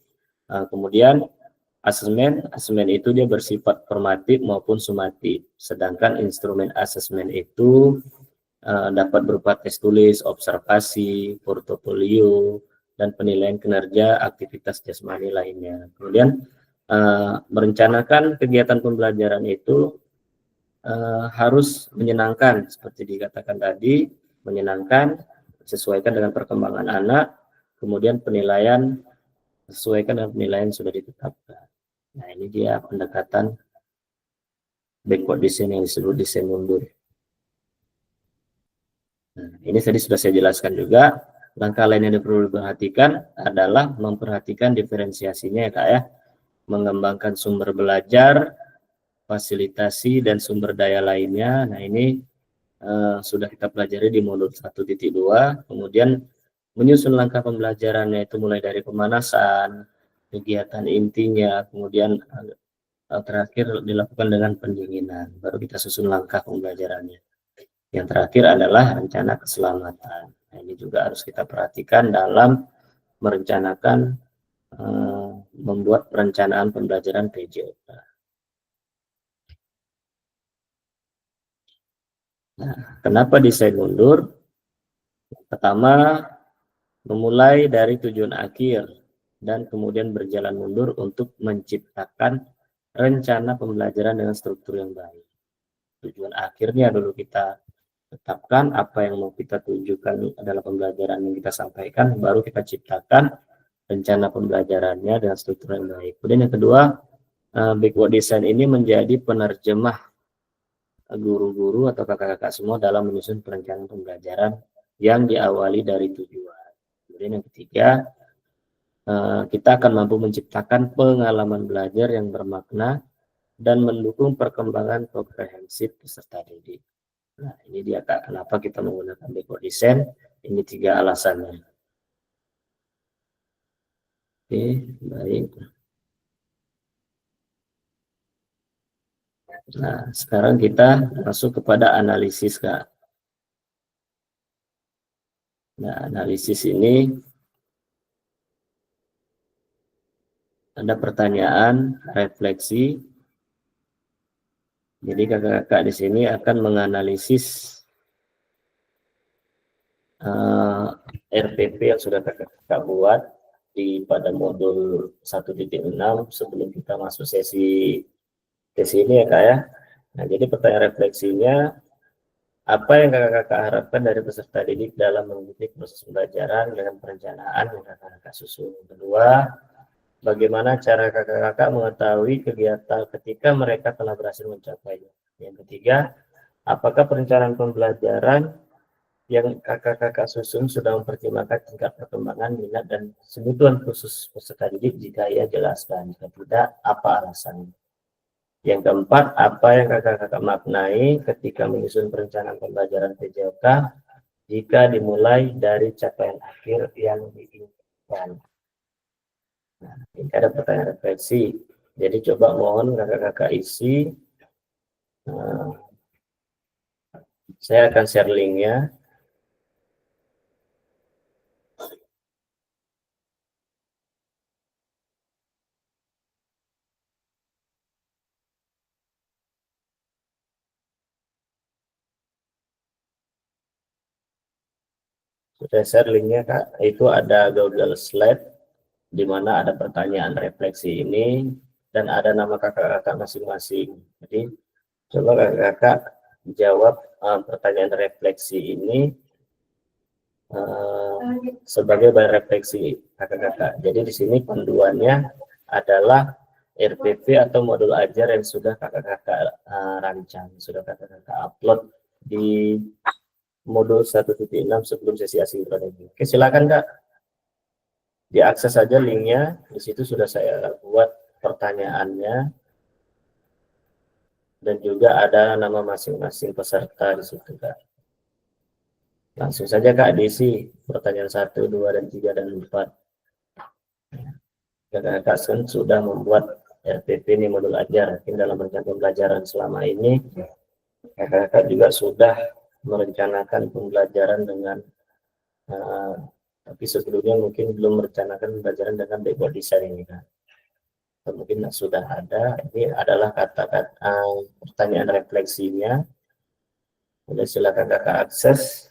Kemudian asesmen itu dia bersifat formatif maupun sumatif. Sedangkan instrumen asesmen itu dapat berupa tes tulis, observasi, portofolio, dan penilaian kinerja aktivitas jasmani lainnya. Kemudian merencanakan kegiatan pembelajaran itu harus menyenangkan, seperti dikatakan tadi, menyenangkan, sesuaikan dengan perkembangan anak, kemudian penilaian sesuaikan dengan penilaian sudah ditetapkan. Nah, ini dia pendekatan backward design yang disebut desain mundur. Nah, ini tadi sudah saya jelaskan juga. Langkah lain yang perlu diperhatikan adalah memperhatikan diferensiasinya ya Kak ya. Mengembangkan sumber belajar, fasilitasi, dan sumber daya lainnya. Nah, ini sudah kita pelajari di modul 1.2. Kemudian menyusun langkah pembelajarannya itu mulai dari pemanasan, kegiatan intinya, kemudian terakhir dilakukan dengan pendinginan. Baru kita susun langkah pembelajarannya. Yang terakhir adalah rencana keselamatan. Nah, ini juga harus kita perhatikan dalam merencanakan membuat perencanaan pembelajaran PJOK. Nah, kenapa desain mundur? Pertama, memulai dari tujuan akhir dan kemudian berjalan mundur untuk menciptakan rencana pembelajaran dengan struktur yang baik. Tujuan akhirnya dulu kita tetapkan, apa yang mau kita tujukan adalah pembelajaran yang kita sampaikan, baru kita ciptakan rencana pembelajarannya dengan struktur yang baik. Kemudian yang kedua, backward design ini menjadi penerjemah guru-guru atau kakak-kakak semua dalam menyusun perencanaan pembelajaran yang diawali dari tujuan. Kemudian yang ketiga, kita akan mampu menciptakan pengalaman belajar yang bermakna dan mendukung perkembangan komprehensif peserta didik. Nah, ini dia Kak, kenapa kita menggunakan backward design. Ini 3 alasannya. Oke, baik. Nah, sekarang kita masuk kepada analisis Kak. Nah, analisis ini ada pertanyaan, refleksi. Jadi kakak-kakak di sini akan menganalisis RPP yang sudah kakak-kakak buat pada modul 1.6 sebelum kita masuk sesi ini ya Kak ya. Nah, jadi pertanyaan refleksinya, apa yang kakak-kakak harapkan dari peserta didik dalam mengikuti proses pembelajaran dengan perencanaan yang kakak-kakak susun? Kedua, bagaimana cara kakak-kakak mengetahui kegiatan ketika mereka telah berhasil mencapainya? Yang ketiga, apakah perencanaan pembelajaran yang kakak-kakak susun sudah mempertimbangkan tingkat perkembangan, minat, dan kebutuhan khusus peserta didik? Jika iya, jelaskan. Jika tidak, apa alasannya? Yang keempat, apa yang kakak-kakak maknai ketika menyusun perencanaan pembelajaran PJOK jika dimulai dari capaian akhir yang diinginkan? Nah, ini ada pertanyaan refleksi. Jadi coba mohon kakak-kakak isi. Saya akan share linknya. Sudah share linknya Kak. Itu ada Google Slide di mana ada pertanyaan refleksi ini dan ada nama kakak-kakak masing-masing. Jadi coba kakak-kakak jawab pertanyaan refleksi ini sebagai bahan refleksi kakak-kakak. Jadi di sini panduannya adalah RPP atau modul ajar yang sudah kakak-kakak rancang, sudah kakak-kakak upload di modul 1.6 sebelum sesi asinkron ini. Oke, silakan Kak. Diakses saja linknya, di situ sudah saya buat pertanyaannya, dan juga ada nama masing-masing peserta di situ Kak. Langsung saja Kak diisi pertanyaan 1, 2, dan 3, dan 4. Kakak-kakak sudah membuat RPP ini modul ajar. Dalam rencana pembelajaran selama ini, kakak-kakak juga sudah merencanakan pembelajaran dengan tapi sebelumnya mungkin belum merencanakan pembelajaran dengan background design ini kan. Mungkin sudah ada. Ini adalah kata-kata pertanyaan refleksinya. Boleh silakan kakak akses.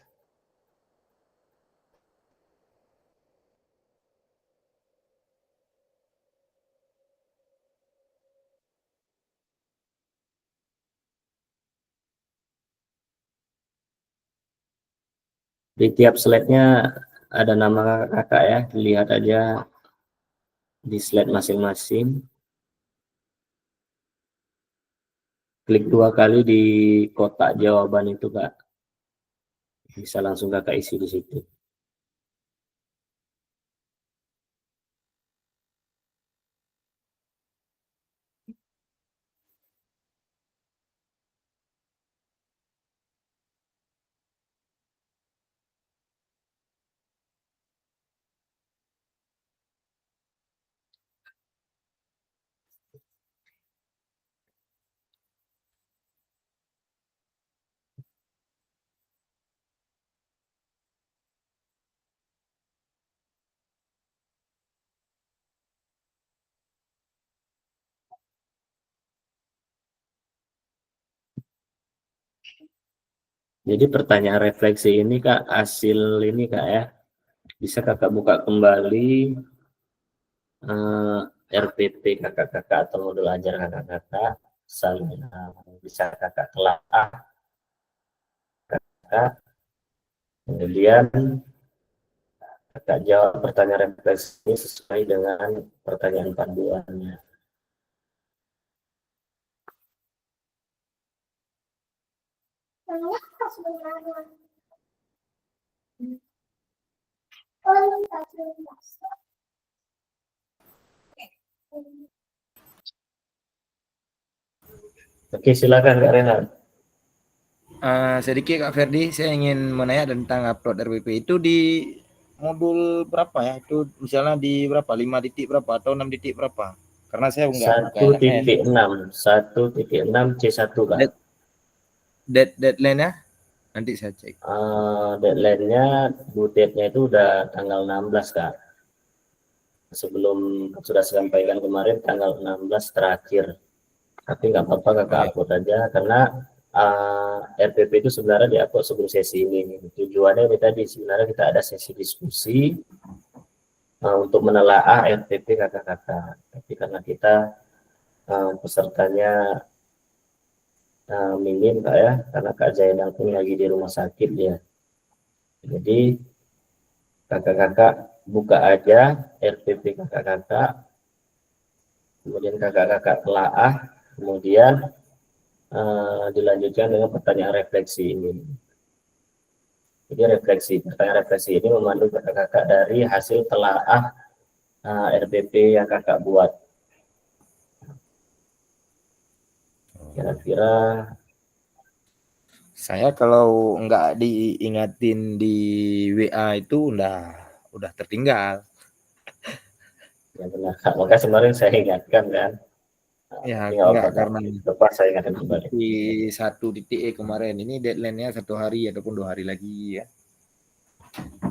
Di tiap slide-nya ada nama kakak ya, dilihat aja di slide masing-masing. Klik 2 kali di kotak jawaban itu Kak. Bisa langsung kakak isi di situ. Jadi pertanyaan refleksi ini Kak, hasil ini Kak ya, bisa kakak buka kembali RPP kakak-kakak atau modul ajar kakak-kakak, bisa kakak telaah kakak, kemudian kakak jawab pertanyaan refleksi ini sesuai dengan pertanyaan panduannya. Oke, silakan Kak Renat. Sedikit Kak Ferdi, saya ingin menanya tentang upload RPP itu di modul berapa ya? Itu misalnya di berapa? 5 titik berapa atau 6 titik berapa? Karena saya enggak buka LMS. 1.6 C1 Kak. Deadline-nya nanti saya cek. Deadline-nya, due date-nya itu udah tanggal 16 Kak. Sebelum sudah sampaikan kemarin tanggal 16 terakhir. Tapi nggak apa-apa kakak upload aja, karena RPP itu sebenarnya di-upload sebelum sesi ini. Tujuannya ini tadi, sebenarnya kita ada sesi diskusi untuk menelaah RPP kakak-kakak. Tapi karena kita pesertanya minim Kak ya, karena Kak Zainal pun lagi di rumah sakit ya. Jadi kakak-kakak buka aja RPP kakak-kakak, kemudian kakak-kakak telaah, kemudian dilanjutkan dengan pertanyaan refleksi ini. Jadi pertanyaan refleksi ini memandu kakak-kakak dari hasil telaah RPP yang kakak buat. Kira-kira saya kalau nggak diingatin di WA itu udah tertinggal. Ya benar Kak, maka kemarin saya ingatkan kan. Ya enggak, karena lepas saya ingatkan kembali. Di 1.e kemarin ini deadline-nya 1 hari ataupun 2 hari lagi ya.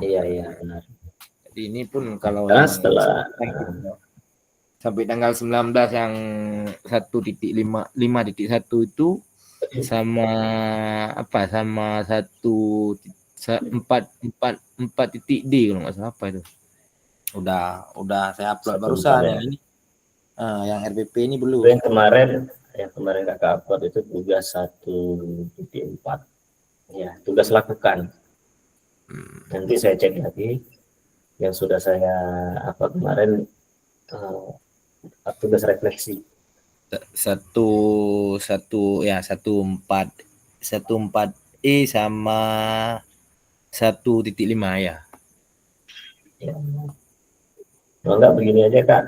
Iya benar. Jadi ini pun kalau Karena yang setelah sampai tanggal 19 yang 1.5.1 itu sama apa, sama 4.D kalau nggak salah apa itu. Udah saya upload barusan yang ini. Yang RPP ini belum. Yang kemarin kakak upload itu tugas 1.4. Ya, tugas lakukan. Nanti saya cek lagi yang sudah saya upload kemarin tugas refleksi. 14E sama 1.5 ya. Ya. Kalau enggak begini aja Kak,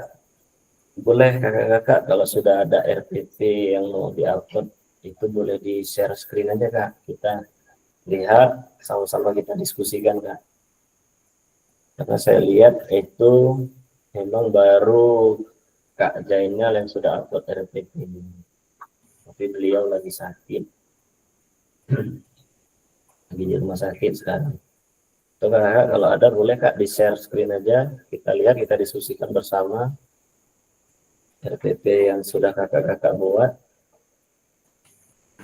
boleh kakak-kakak kalau sudah ada RPP yang mau diupload itu boleh di share screen aja Kak, kita lihat sama-sama kita diskusikan Kak. Karena saya lihat itu memang baru Kak Jainal yang sudah upload RPP ini, tapi beliau lagi sakit, lagi di rumah sakit sekarang. Tuh kakak kalau ada boleh Kak di share screen aja, kita lihat, kita diskusikan bersama RPP yang sudah kakak-kakak buat.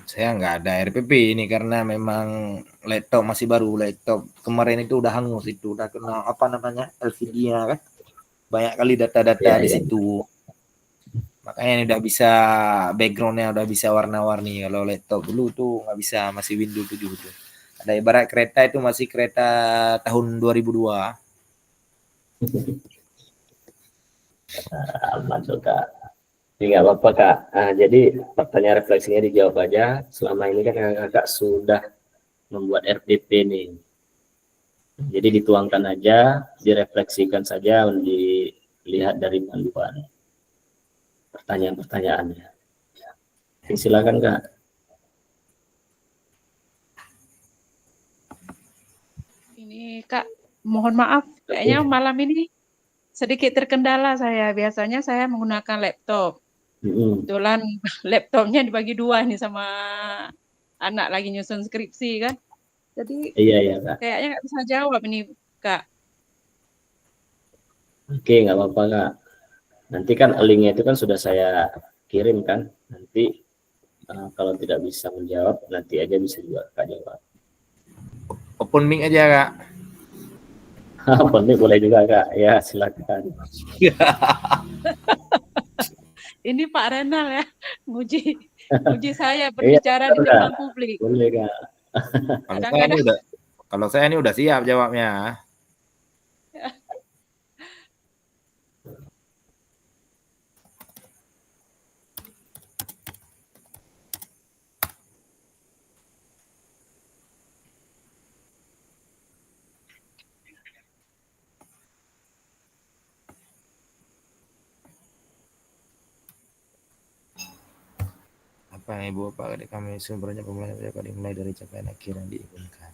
Saya nggak ada RPP ini karena memang laptop masih baru. Laptop kemarin itu udah hangus, itu udah kena apa namanya LCD-nya kan. Banyak kali data-data Ya, di ya. situ. Makanya ini udah bisa backgroundnya udah bisa warna-warni. Kalau laptop dulu tuh nggak bisa, masih Windows 7 tuh. Ada ibarat kereta itu masih kereta tahun 2002. Aman tuh Kak. Jadi nggak apa-apa Kak. Nah, jadi pertanyaan refleksinya dijawab aja. Selama ini kan kakak-kakak sudah membuat RPP nih. Jadi dituangkan aja, direfleksikan saja, dilihat dari panduan pertanyaan-pertanyaannya. Silakan Kak. Ini Kak, mohon maaf, kayaknya malam ini sedikit terkendala saya. Biasanya saya menggunakan laptop. Kebetulan laptopnya dibagi dua nih sama anak lagi nyusun skripsi kan. Jadi Iya ya Kak. kayaknya nggak bisa jawab ini Kak. Oke, nggak apa-apa Kak. Nanti kan linknya itu kan sudah saya kirim kan. Nanti kalau tidak bisa menjawab, nanti aja bisa juga Kak jawab. Open mic aja Kak. Open mic boleh juga Kak. Ya silakan. Ini Pak Renal ya, muji saya berbicara di depan publik. Boleh Kak. Kalau saya ini udah siap jawabnya. Apa yang Ibu Bapak adik kami sumbernya pembelajaran dapat dimulai dari capaian akhir yang diinginkan.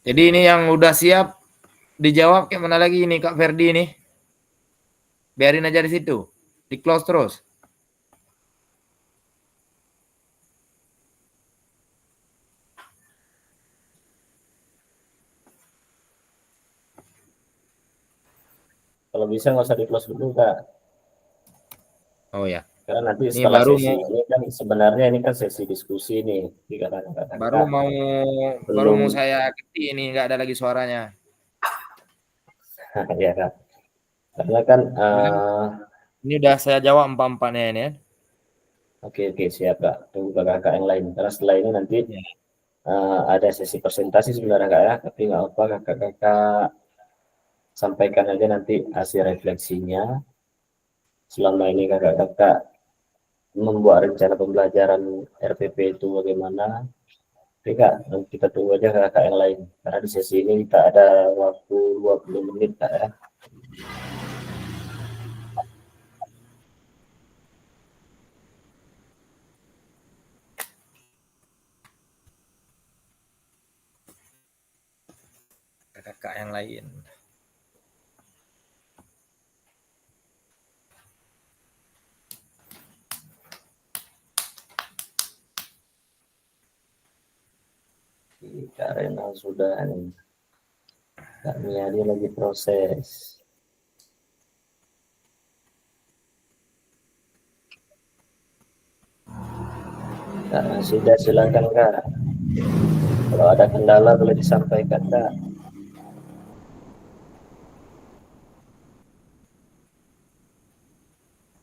Jadi ini yang udah siap dijawab kayak mana lagi ini Kak Ferdi ini? Biarin aja di situ. Di close terus. Kalau bisa nggak usah di close dulu Kak. Oh ya. Karena nanti Ini setelah baru sesi ini kan sebenarnya ini kan sesi diskusi nih. Baru mau saya ketik ini, nggak ada lagi suaranya. Ya Kak. Karena kan ini udah saya jawab empat-empatnya ini ya. Oke siap Kak. Tunggu kakak yang lain. Karena setelah ini nanti ada sesi presentasi sebenarnya Kak ya. Tapi nggak apa kakak-kakak sampaikan aja nanti hasil refleksinya. Selama ini kakak-kakak membuat rencana pembelajaran RPP itu bagaimana. Oke Kak, nanti kita tunggu aja kakak yang lain. Karena di sesi ini kita ada waktu 20 menit Kak ya. Kakak yang lain. Kak Renal sudah nih. Kak Miyadi lagi proses. Kak, sudah silakan Kak. Kalau ada kendala boleh disampaikan Kak.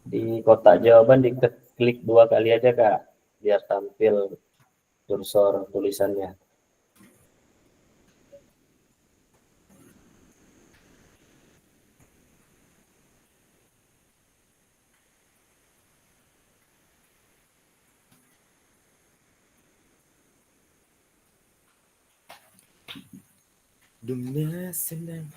Di kotak jawaban diklik 2 kali aja Kak, biar tampil kursor tulisannya. Dunia senang.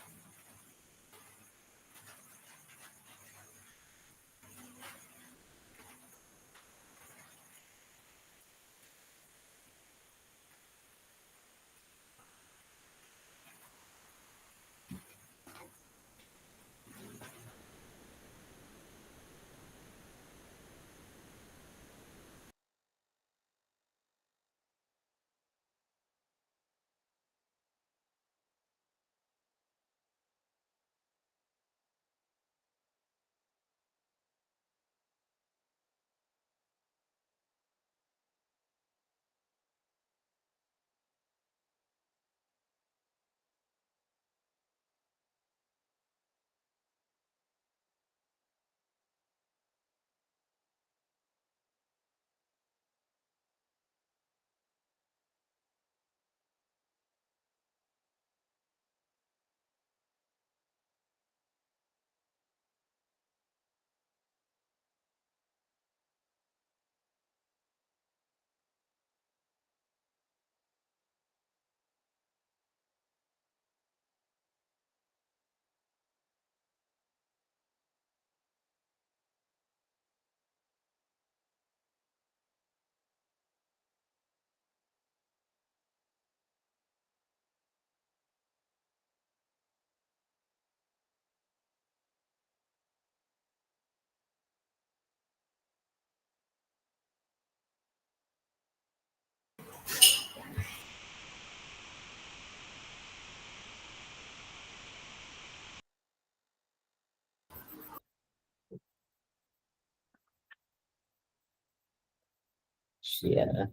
Ya.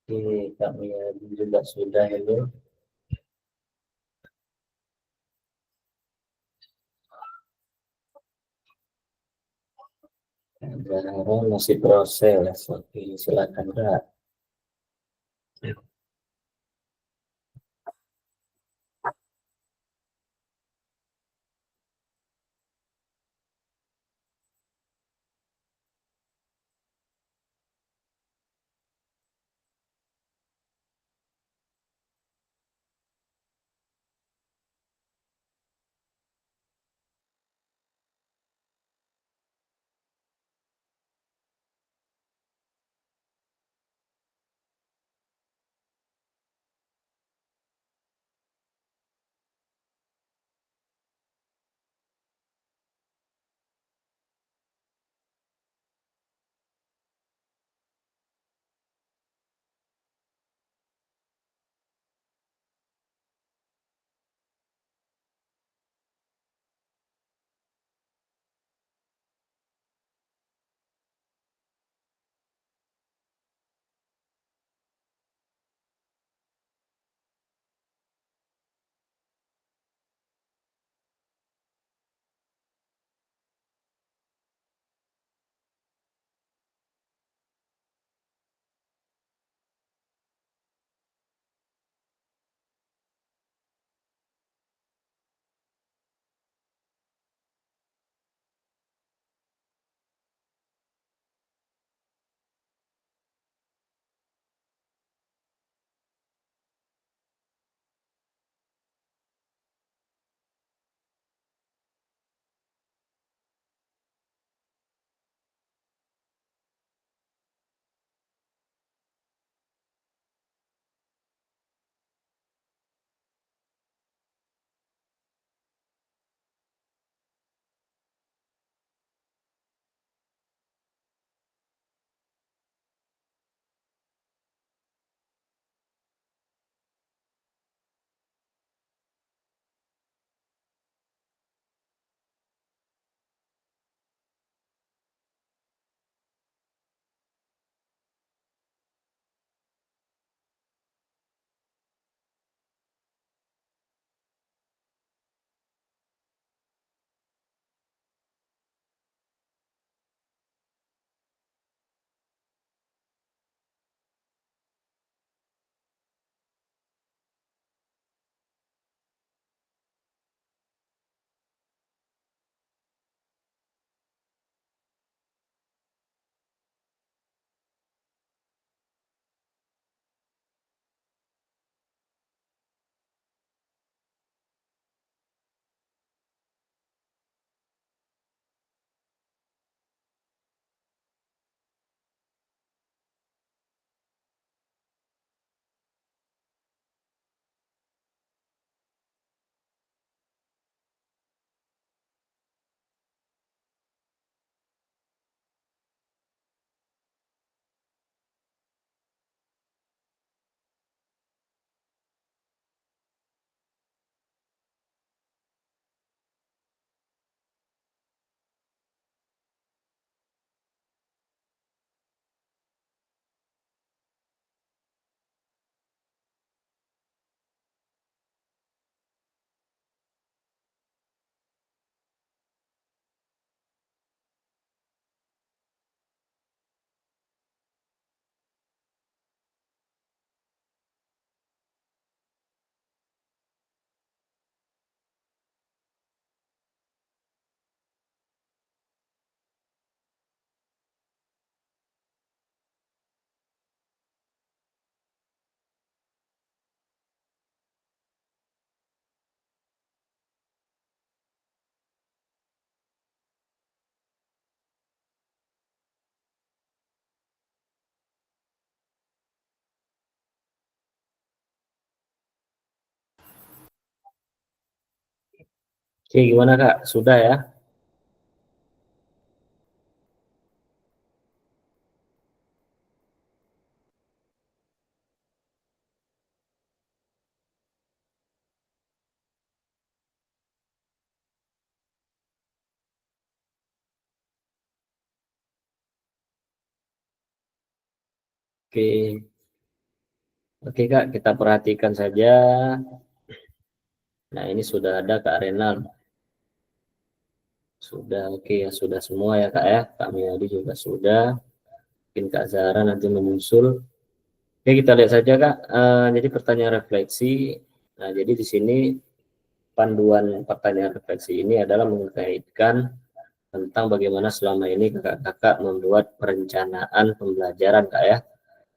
Oke, kami juga sudah ini. Sekarang masih proses. Oke, silakan Kak. Oke, gimana Kak? Sudah ya? Oke. Oke Kak, kita perhatikan saja. Nah ini sudah ada Kak Renal. Sudah oke ya, sudah semua ya Kak ya. Kak Miyadi juga sudah. Mungkin Kak Zahra nanti menyusul. Oke kita lihat saja Kak. Jadi pertanyaan refleksi. Nah jadi di sini panduan pertanyaan refleksi ini adalah mengaitkan tentang bagaimana selama ini kakak-kakak membuat perencanaan pembelajaran Kak ya.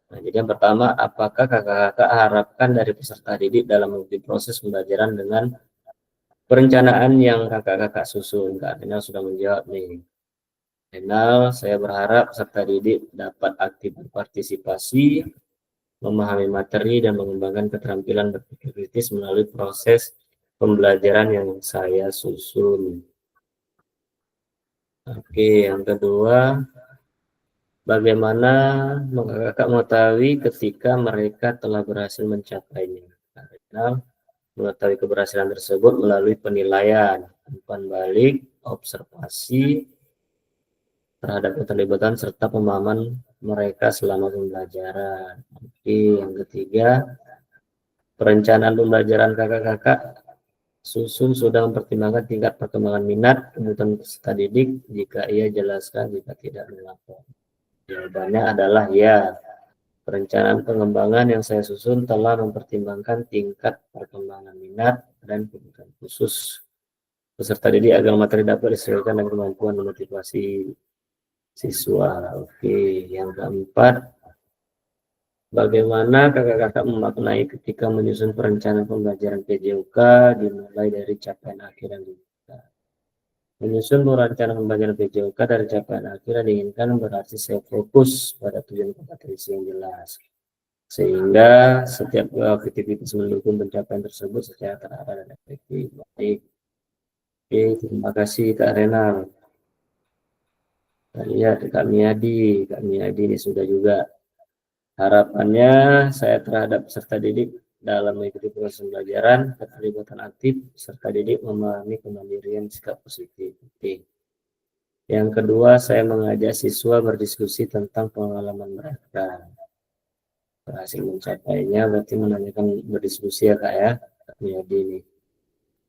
Nah, jadi yang pertama, apakah kakak-kakak harapkan dari peserta didik dalam mengikuti proses pembelajaran dengan perencanaan yang kakak-kakak susun? Kak Renal sudah menjawab nih. Renal, saya berharap peserta didik dapat aktif berpartisipasi, memahami materi, dan mengembangkan keterampilan berpikir kritis melalui proses pembelajaran yang saya susun. Oke, yang kedua, bagaimana kakak mengetahui ketika mereka telah berhasil mencapainya? Karena mengetahui keberhasilan tersebut melalui penilaian, umpan balik, observasi terhadap keterlibatan serta pemahaman mereka selama pembelajaran. Oke, yang ketiga, perencanaan pembelajaran kakak-kakak susun sudah mempertimbangkan tingkat perkembangan minat, kebutuhan peserta didik, jika ia jelaskan, jika tidak melapor. Jawabannya adalah ya. Perencanaan pengembangan yang saya susun telah mempertimbangkan tingkat perkembangan minat dan kebutuhan khusus peserta didik agar materi dapat disesuaikan dengan kemampuan dan motivasi siswa. Oke, yang keempat, bagaimana kakak-kakak memaknai ketika menyusun perencanaan pembelajaran PJOK dimulai dari capaian akhir yang diinginkan? Menyusun perencanaan pembelajaran PJOK dari capaian akhir yang diinginkan berarti saya fokus pada tujuan kompetensi yang jelas, sehingga setiap aktivitas mendukung pencapaian tersebut secara terarah dan efektif. Baik. Oke, terima kasih Kak Renal. Kita lihat Kak Miyadi. Kak Miyadi ini sudah juga. Harapannya saya terhadap peserta didik dalam mengikuti proses pembelajaran, keterlibatan aktif peserta didik memahami kemandirian sikap positif. Oke. Yang kedua, saya mengajak siswa berdiskusi tentang pengalaman mereka. Berhasil mencapainya berarti menanyakan berdiskusi ya Kak ya. Ini.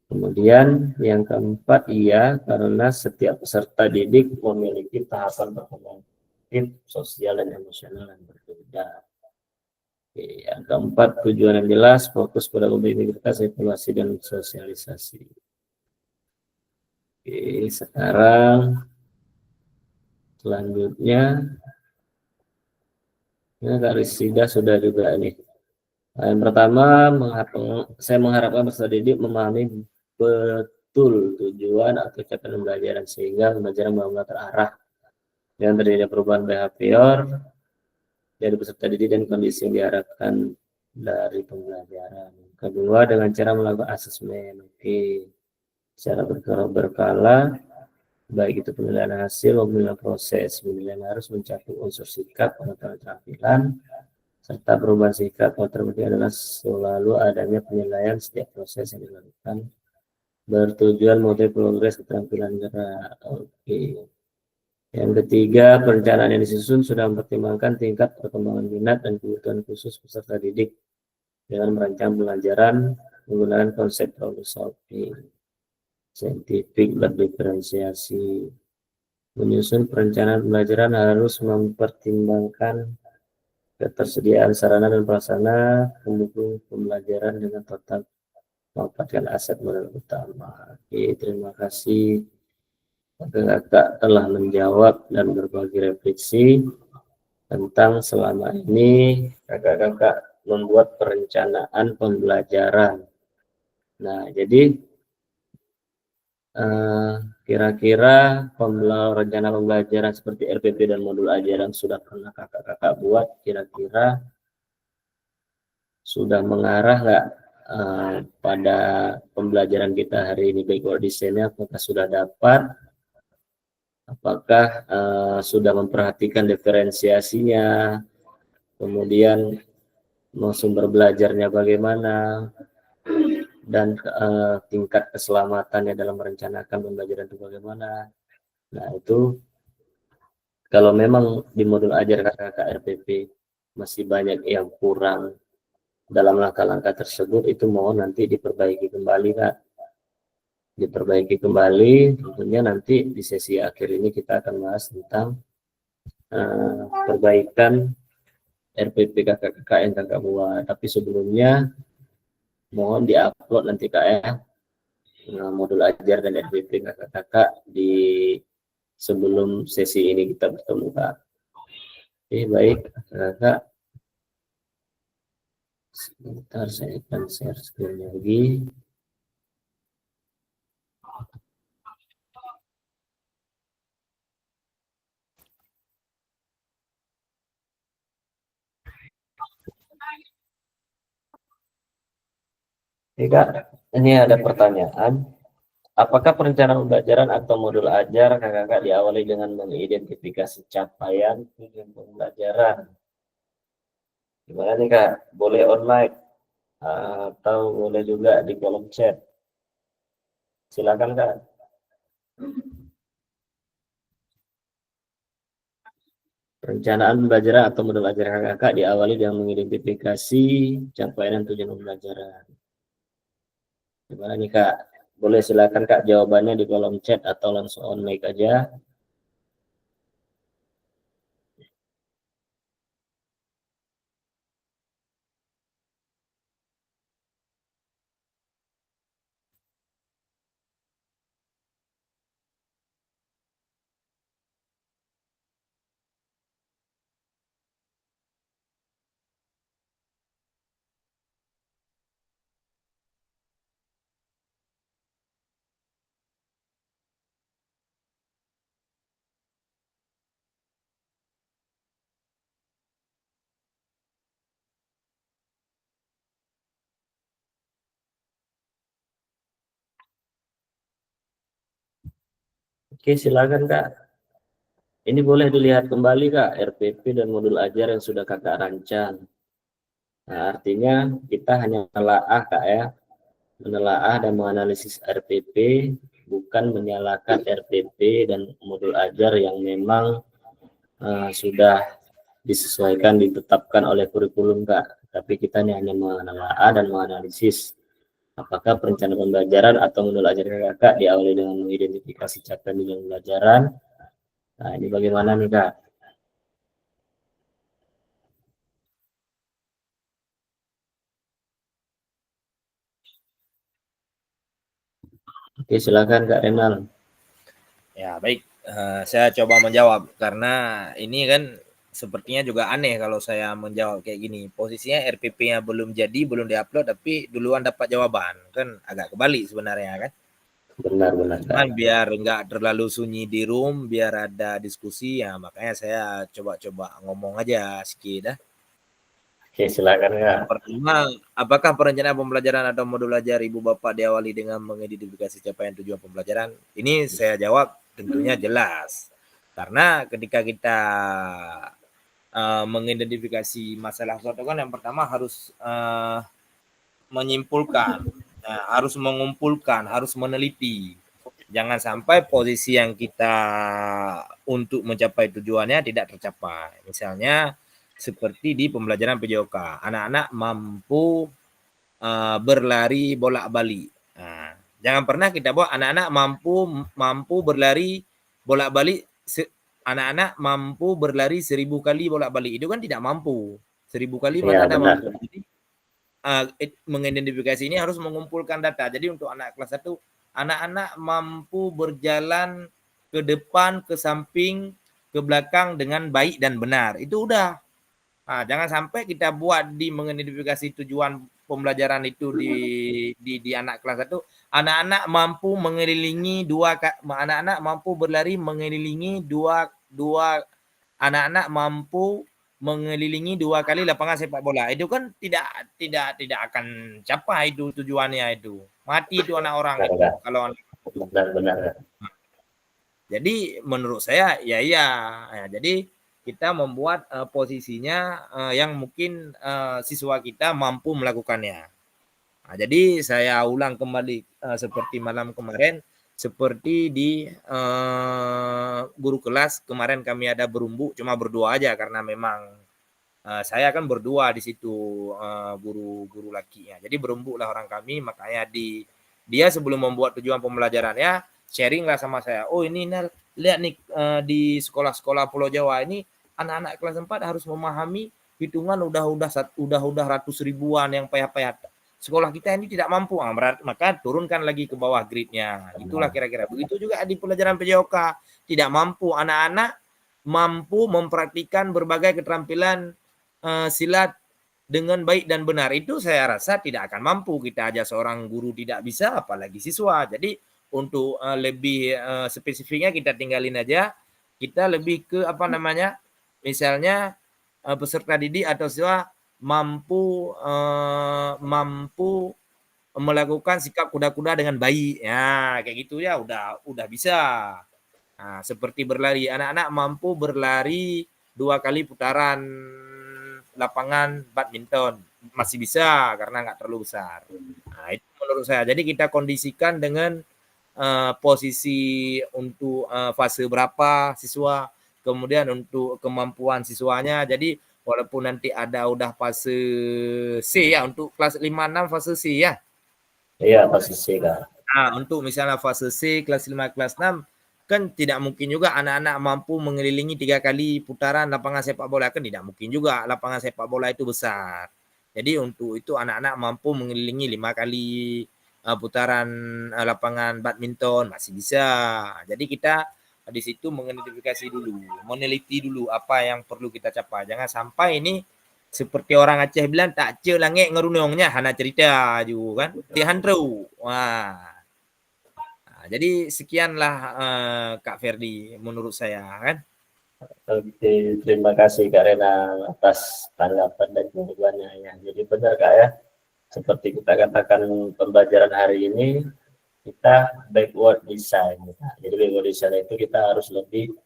Kemudian yang keempat, iya, karena setiap peserta didik memiliki tahapan perkembangan sosial dan emosional yang berbeda. Oke, yang keempat, tujuan yang jelas, fokus pada mobilitas, evaluasi, dan sosialisasi. Oke, sekarang selanjutnya, ini Kak Risida sudah juga nih. Yang pertama, saya mengharapkan peserta didik memahami betul tujuan atau capaian pembelajaran sehingga pembelajaran benar-benar terarah dengan terjadinya perubahan behavior dari peserta didik dan kondisi yang diharapkan dari pembelajaran. Kedua, dengan cara melakukan asesmen. Oke, secara berkala, baik itu penilaian hasil maupun penilaian proses. Penilaian harus mencakup unsur sikap, pengetahuan keterampilan, serta perubahan sikap. Yang terpenting adalah selalu adanya penilaian setiap proses yang dilakukan bertujuan motif progres keterampilan gerak. Oke. Yang ketiga, perencanaan yang disusun sudah mempertimbangkan tingkat perkembangan minat dan kebutuhan khusus peserta didik dengan merancang pembelajaran menggunakan konsep problem solving, saintifik, berdiferensiasi. Menyusun perencanaan pembelajaran harus mempertimbangkan ketersediaan sarana dan prasarana pendukung pembelajaran dengan total memanfaatkan aset modal utama. Oke, terima kasih kakak telah menjawab dan berbagi refleksi tentang selama ini kakak-kakak membuat perencanaan pembelajaran. Nah, jadi kira-kira rencana pembelajaran seperti RPP dan modul ajaran sudah pernah kakak-kakak buat, kira-kira sudah mengarah nggak pada pembelajaran kita hari ini, baik desainnya apakah sudah dapat, apakah sudah memperhatikan diferensiasinya, kemudian sumber belajarnya bagaimana, dan tingkat keselamatannya dalam merencanakan pembelajaran itu bagaimana. Nah itu kalau memang di modul ajar kakak RPP masih banyak yang kurang dalam langkah-langkah tersebut itu mohon nanti diperbaiki kembali Kak. Diperbaiki kembali, tentunya nanti di sesi akhir ini kita akan bahas tentang perbaikan RPP kakak-kakak yang kakak buat. Tapi sebelumnya mohon diupload nanti Kak ya, modul ajar dan RPP kakak-kakak di sebelum sesi ini kita bertemu Kak. Oke, baik kakak. Sebentar saya akan share screen lagi. Oke Kak, ini ada pertanyaan. Apakah perencanaan pembelajaran atau modul ajar kakak-kakak diawali dengan mengidentifikasi capaian tujuan pembelajaran? Gimana nih Kak? Boleh online atau boleh juga di kolom chat? Silakan Kak. Perencanaan pembelajaran atau modul ajar kakak-kakak diawali dengan mengidentifikasi capaian dan tujuan pembelajaran. Gimana nih Kak? Boleh silakan Kak jawabannya di kolom chat atau langsung on mic aja. Oke, silakan Kak. Ini boleh dilihat kembali Kak, RPP dan modul ajar yang sudah kakak rancang. Nah, artinya kita hanya menelaah Kak ya, menelaah dan menganalisis RPP, bukan menyalahkan RPP dan modul ajar yang memang sudah disesuaikan, ditetapkan oleh kurikulum Kak. Tapi kita hanya menelaah dan menganalisis apakah perencanaan pembelajaran atau modul ajar kakak diawali dengan mengidentifikasi capaian tujuan pembelajaran. Nah, ini bagaimana nih Kak? Oke, silakan Kak Renal. Ya, baik. Saya coba menjawab karena ini kan sepertinya juga aneh kalau saya menjawab kayak gini. Posisinya RPP-nya belum jadi, belum diupload, tapi duluan dapat jawaban. Kan agak kebalik sebenarnya kan. Benar-benar Kak. Cuman biar nggak terlalu sunyi di room, biar ada diskusi, ya makanya saya coba-coba ngomong aja sedikit dah. Oke, silakan Kak. Yang pertama, apakah perencanaan pembelajaran atau modul ajar Ibu Bapak diawali dengan mengidentifikasi capaian tujuan pembelajaran? Ini saya jawab tentunya jelas. Karena ketika kita mengidentifikasi masalah sesuatu kan yang pertama harus menyimpulkan, harus mengumpulkan, harus meneliti. Jangan sampai posisi yang kita untuk mencapai tujuannya tidak tercapai. Misalnya seperti di pembelajaran PJOK, anak-anak mampu berlari bolak-balik. Nah, jangan pernah kita bawa anak-anak mampu berlari bolak-balik, anak-anak mampu berlari 1000 kali bolak-balik. Itu kan tidak mampu. 1000 kali mana ada mampu. Jadi mengidentifikasi ini harus mengumpulkan data. Jadi untuk anak kelas 1, anak-anak mampu berjalan ke depan, ke samping, ke belakang dengan baik dan benar. Itu udah. Nah, jangan sampai kita buat di mengidentifikasi tujuan pembelajaran itu di anak kelas 1, anak-anak mampu mengelilingi anak-anak mampu berlari mengelilingi anak-anak mampu mengelilingi 2 kali lapangan sepak bola. Itu kan tidak akan capai itu tujuannya itu. Mati itu anak orang itu kalau benar. Jadi menurut saya ya. Jadi kita membuat posisinya yang mungkin siswa kita mampu melakukannya. Nah, jadi saya ulang kembali seperti malam kemarin, seperti di guru kelas kemarin kami ada berumbu cuma berdua aja karena memang Saya kan berdua di situ guru lakinya. Jadi berembuklah orang kami, makanya dia sebelum membuat tujuan pembelajarannya sharing lah sama saya. Oh ini Nel, lihat nih di sekolah-sekolah Pulau Jawa ini anak-anak kelas 4 harus memahami hitungan udah ratus ribuan yang payah-payah. Sekolah kita ini tidak mampu, maka turunkan lagi ke bawah grade-nya. Itulah kira-kira. Begitu juga di pelajaran PJOK, tidak mampu, anak-anak mampu mempraktikkan berbagai keterampilan silat dengan baik dan benar. Itu saya rasa tidak akan mampu. Kita aja seorang guru tidak bisa, apalagi siswa. Jadi untuk lebih spesifiknya kita tinggalin aja. Kita lebih ke misalnya peserta didik atau siswa mampu melakukan sikap kuda-kuda dengan baik. Ya, kayak gitu ya udah bisa. Nah, seperti berlari, anak-anak mampu berlari 2 kali putaran lapangan badminton, masih bisa karena nggak terlalu besar. Nah, itu menurut saya. Jadi kita kondisikan dengan posisi untuk fase berapa siswa, kemudian untuk kemampuan siswanya. Jadi walaupun nanti udah fase C ya, untuk kelas 5-6 fase C ya. Iya, fase C Kak. Nah, untuk misalnya fase C kelas 5 kelas 6 kan tidak mungkin juga anak-anak mampu mengelilingi 3 kali putaran lapangan sepak bola, kan tidak mungkin juga, lapangan sepak bola itu besar. Jadi untuk itu anak-anak mampu mengelilingi 5 kali putaran lapangan badminton, masih bisa. Jadi kita di situ mengidentifikasi dulu, meneliti dulu apa yang perlu kita capai. Jangan sampai ini seperti orang Aceh bilang, tak ce langit ngerunongnya, hana cerita juga kan, tihandru. Wah. Jadi sekianlah Kak Ferdi menurut saya kan. Oke, terima kasih Kak Rena atas tanggapan dan jawabannya ya. Jadi benar Kak ya, seperti kita katakan pembelajaran hari ini kita backward design. Jadi backward design itu kita harus lebih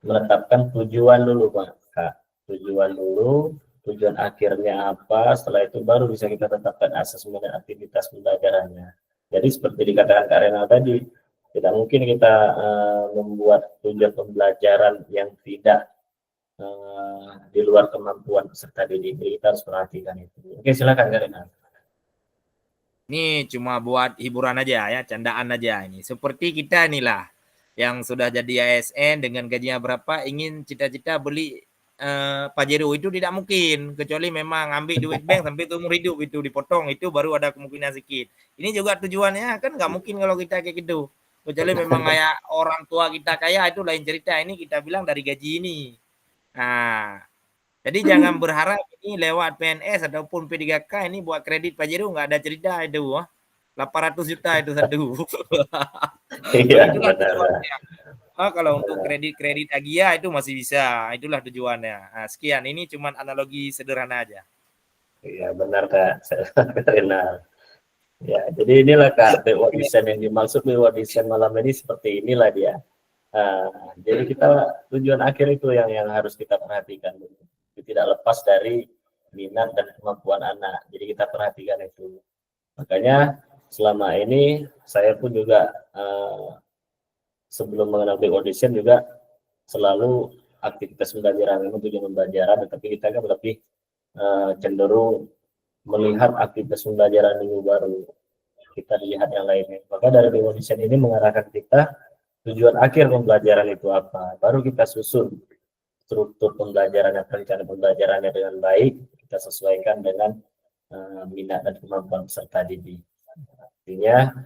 menetapkan tujuan dulu Kak. Tujuan dulu, tujuan akhirnya apa, setelah itu baru bisa kita tetapkan asesmen dan aktivitas pembelajarannya. Jadi seperti dikatakan Kak Rena tadi, tidak mungkin kita membuat tujuan pembelajaran yang tidak di luar kemampuan peserta didik. Jadi kita harus perhatikan itu. Oke, silakan Kak Rena. Ini cuma buat hiburan aja ya, candaan aja ini. Seperti kita inilah yang sudah jadi ASN dengan gajinya berapa, ingin cita-cita beli Pajero, itu tidak mungkin, kecuali memang ambil duit bank sampai umur hidup itu dipotong, itu baru ada kemungkinan sedikit. Ini juga tujuannya kan nggak mungkin kalau kita kayak gitu, kecuali memang kayak orang tua kita kaya, itu lain cerita. Ini kita bilang dari gaji ini. Nah, jadi jangan berharap ini lewat PNS ataupun P3K ini buat kredit Pajero, nggak ada cerita itu. 800 juta itu satu. Iya, Itulah benar. tujuannya. Kalau untuk kredit Agia itu masih bisa, itulah tujuannya. Nah, sekian, ini cuma analogi sederhana aja. Iya benar Kak, Rena. Ya, jadi inilah Kak backward design yang dimaksud backward design malam ini seperti inilah dia. Jadi kita tujuan akhir itu yang harus kita perhatikan. Tidak lepas dari minat dan kemampuan anak. Jadi kita perhatikan itu. Makanya selama ini saya pun juga sebelum mengenal backward design juga selalu aktivitas pembelajaran, memang tujuan pembelajaran, tetapi kita kan lebih cenderung melihat aktivitas pembelajaran minggu baru, kita lihat yang lainnya. Maka dari backward design ini mengarahkan kita tujuan akhir pembelajaran itu apa, baru kita susun struktur pembelajarannya, rencana pembelajarannya dengan baik, kita sesuaikan dengan minat dan kemampuan peserta didik. Artinya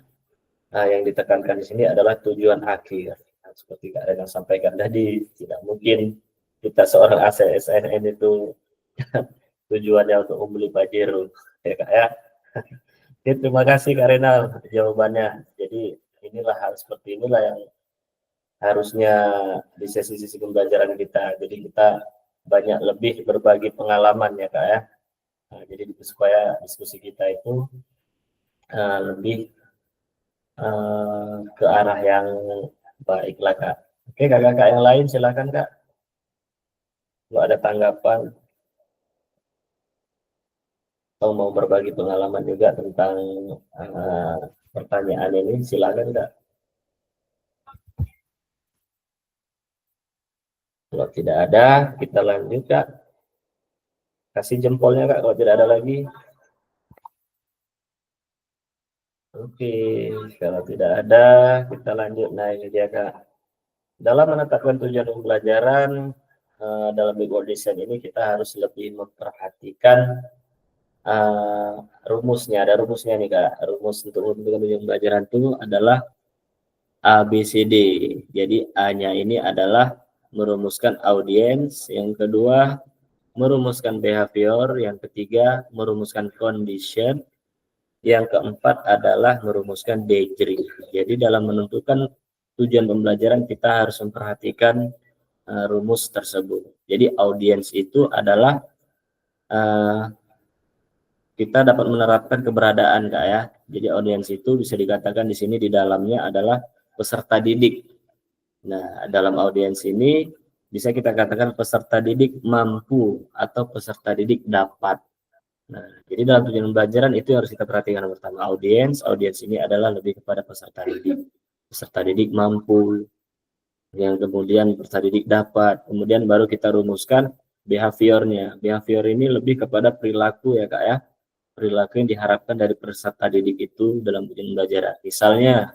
yang ditekankan di sini adalah tujuan akhir. Seperti Kak Rena sampaikan tadi, tidak mungkin kita seorang ASN itu tujuannya untuk membeli Pajero, ya Kak ya. Oke, terima kasih Kak Rena jawabannya. Jadi inilah hal seperti inilah yang harusnya di sesi-sesi pembelajaran kita. Jadi kita banyak lebih berbagi pengalaman ya Kak ya. Nah, jadi supaya diskusi kita itu lebih ke arah yang baiklah Kak. Oke, kakak-kakak yang lain silakan Kak. Kalau ada tanggapan atau mau berbagi pengalaman juga tentang pertanyaan ini, silakan Kak. Kalau tidak ada, kita lanjut Kak. Kasih jempolnya Kak kalau tidak ada lagi. Oke, kalau tidak ada, kita lanjut. Nah, ini dia Kak. Dalam menetapkan tujuan pembelajaran dalam Big World Design ini kita harus lebih memperhatikan rumusnya. Ada rumusnya nih Kak. Rumus untuk menentukan tujuan pembelajaran itu adalah ABCD. Jadi A-nya ini adalah merumuskan audiens, yang kedua merumuskan behavior, yang ketiga merumuskan condition, yang keempat adalah merumuskan degree. Jadi dalam menentukan tujuan pembelajaran kita harus memperhatikan rumus tersebut. Jadi audiens itu adalah kita dapat menerapkan keberadaan Kak ya. Jadi audiens itu bisa dikatakan di sini di dalamnya adalah peserta didik. Nah, dalam audiens ini bisa kita katakan peserta didik mampu atau peserta didik dapat. Nah, jadi dalam tujuan pembelajaran itu harus kita perhatikan pertama audiens. Audiens ini adalah lebih kepada peserta didik. Peserta didik mampu, yang kemudian peserta didik dapat. Kemudian baru kita rumuskan behaviornya. Behavior ini lebih kepada perilaku ya Kak ya. Perilaku yang diharapkan dari peserta didik itu dalam tujuan pembelajaran. Misalnya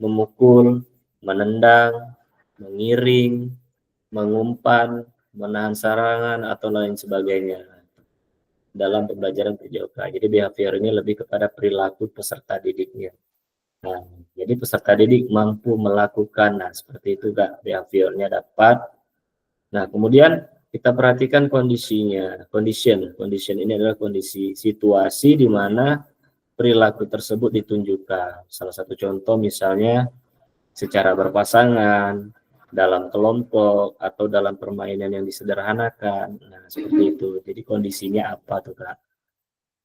memukul, menendang, mengiring, mengumpan, menahan sarangan, atau lain sebagainya dalam pembelajaran PJOK. Jadi behavior ini lebih kepada perilaku peserta didiknya. Nah, jadi peserta didik mampu melakukan, nah seperti itu Kak, behaviornya dapat. Nah, kemudian kita perhatikan kondisinya. Condition ini adalah kondisi situasi di mana perilaku tersebut ditunjukkan. Salah satu contoh misalnya secara berpasangan, dalam kelompok, atau dalam permainan yang disederhanakan. Nah, seperti itu. Jadi kondisinya apa tuh Kak?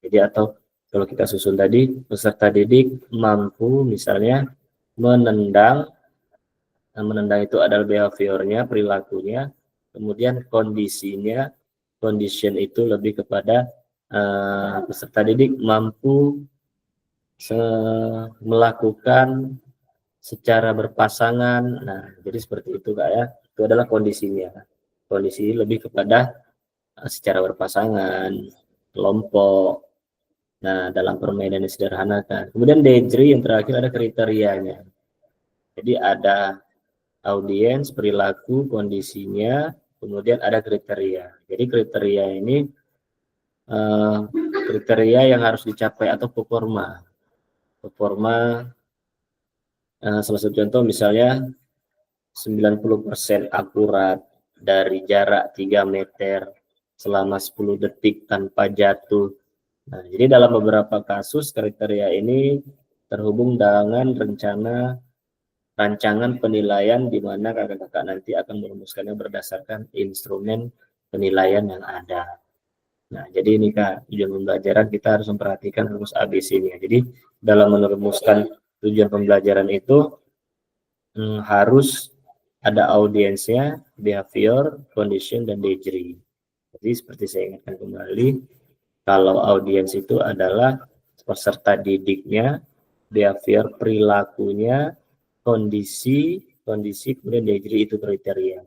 Jadi atau kalau kita susun tadi, peserta didik mampu misalnya menendang. Nah, menendang itu adalah behaviornya, perilakunya. Kemudian kondisinya, condition itu lebih kepada peserta didik mampu melakukan secara berpasangan. Nah, jadi seperti itu Kak ya. Itu adalah kondisinya. Kondisi lebih kepada secara berpasangan, kelompok. Nah, dalam permainan yang sederhana kan. Kemudian degree yang terakhir ada kriterianya. Jadi ada audiens, perilaku, kondisinya, kemudian ada kriteria. Jadi kriteria ini kriteria yang harus dicapai atau performa. Salah satu contoh misalnya 90% akurat dari jarak 3 meter selama 10 detik tanpa jatuh. Nah, jadi dalam beberapa kasus kriteria ini terhubung dengan rancangan penilaian di mana kakak-kakak nanti akan merumuskannya berdasarkan instrumen penilaian yang ada. Nah, jadi ini Kak, tujuan pembelajaran kita harus memperhatikan rumus ABC-nya. Jadi dalam merumuskan tujuan pembelajaran itu harus ada audiensnya, behavior, condition, dan degree. Jadi seperti saya ingatkan kembali, kalau audiens itu adalah peserta didiknya, behavior perilakunya, kondisi, kemudian degree itu kriteria.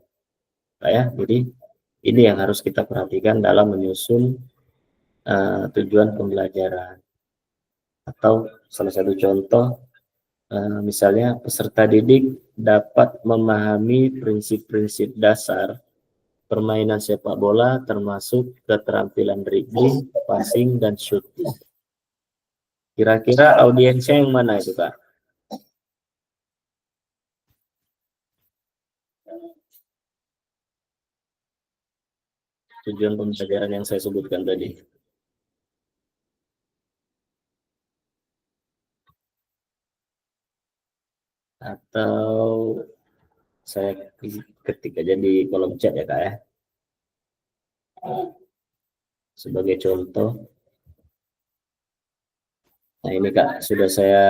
Nah, ya, jadi ini yang harus kita perhatikan dalam menyusun tujuan pembelajaran. Atau salah satu contoh, misalnya peserta didik dapat memahami prinsip-prinsip dasar permainan sepak bola termasuk keterampilan dribbling, passing, dan shooting. Kira-kira audiensnya yang mana itu Kak? Tujuan pembelajaran yang saya sebutkan tadi. Atau saya ketik aja di kolom chat ya Kak ya. Sebagai contoh. Nah ini Kak, sudah saya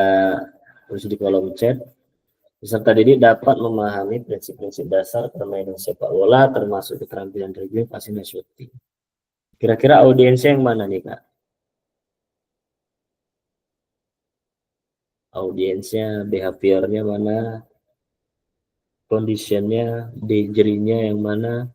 tulis di kolom chat. Peserta didik dapat memahami prinsip-prinsip dasar permainan sepak bola termasuk keterampilan dribbling, passing, dan shooting. Kira-kira audiensnya yang mana nih Kak? Audiensnya, behaviornya mana? conditionnya, degree-nya yang mana.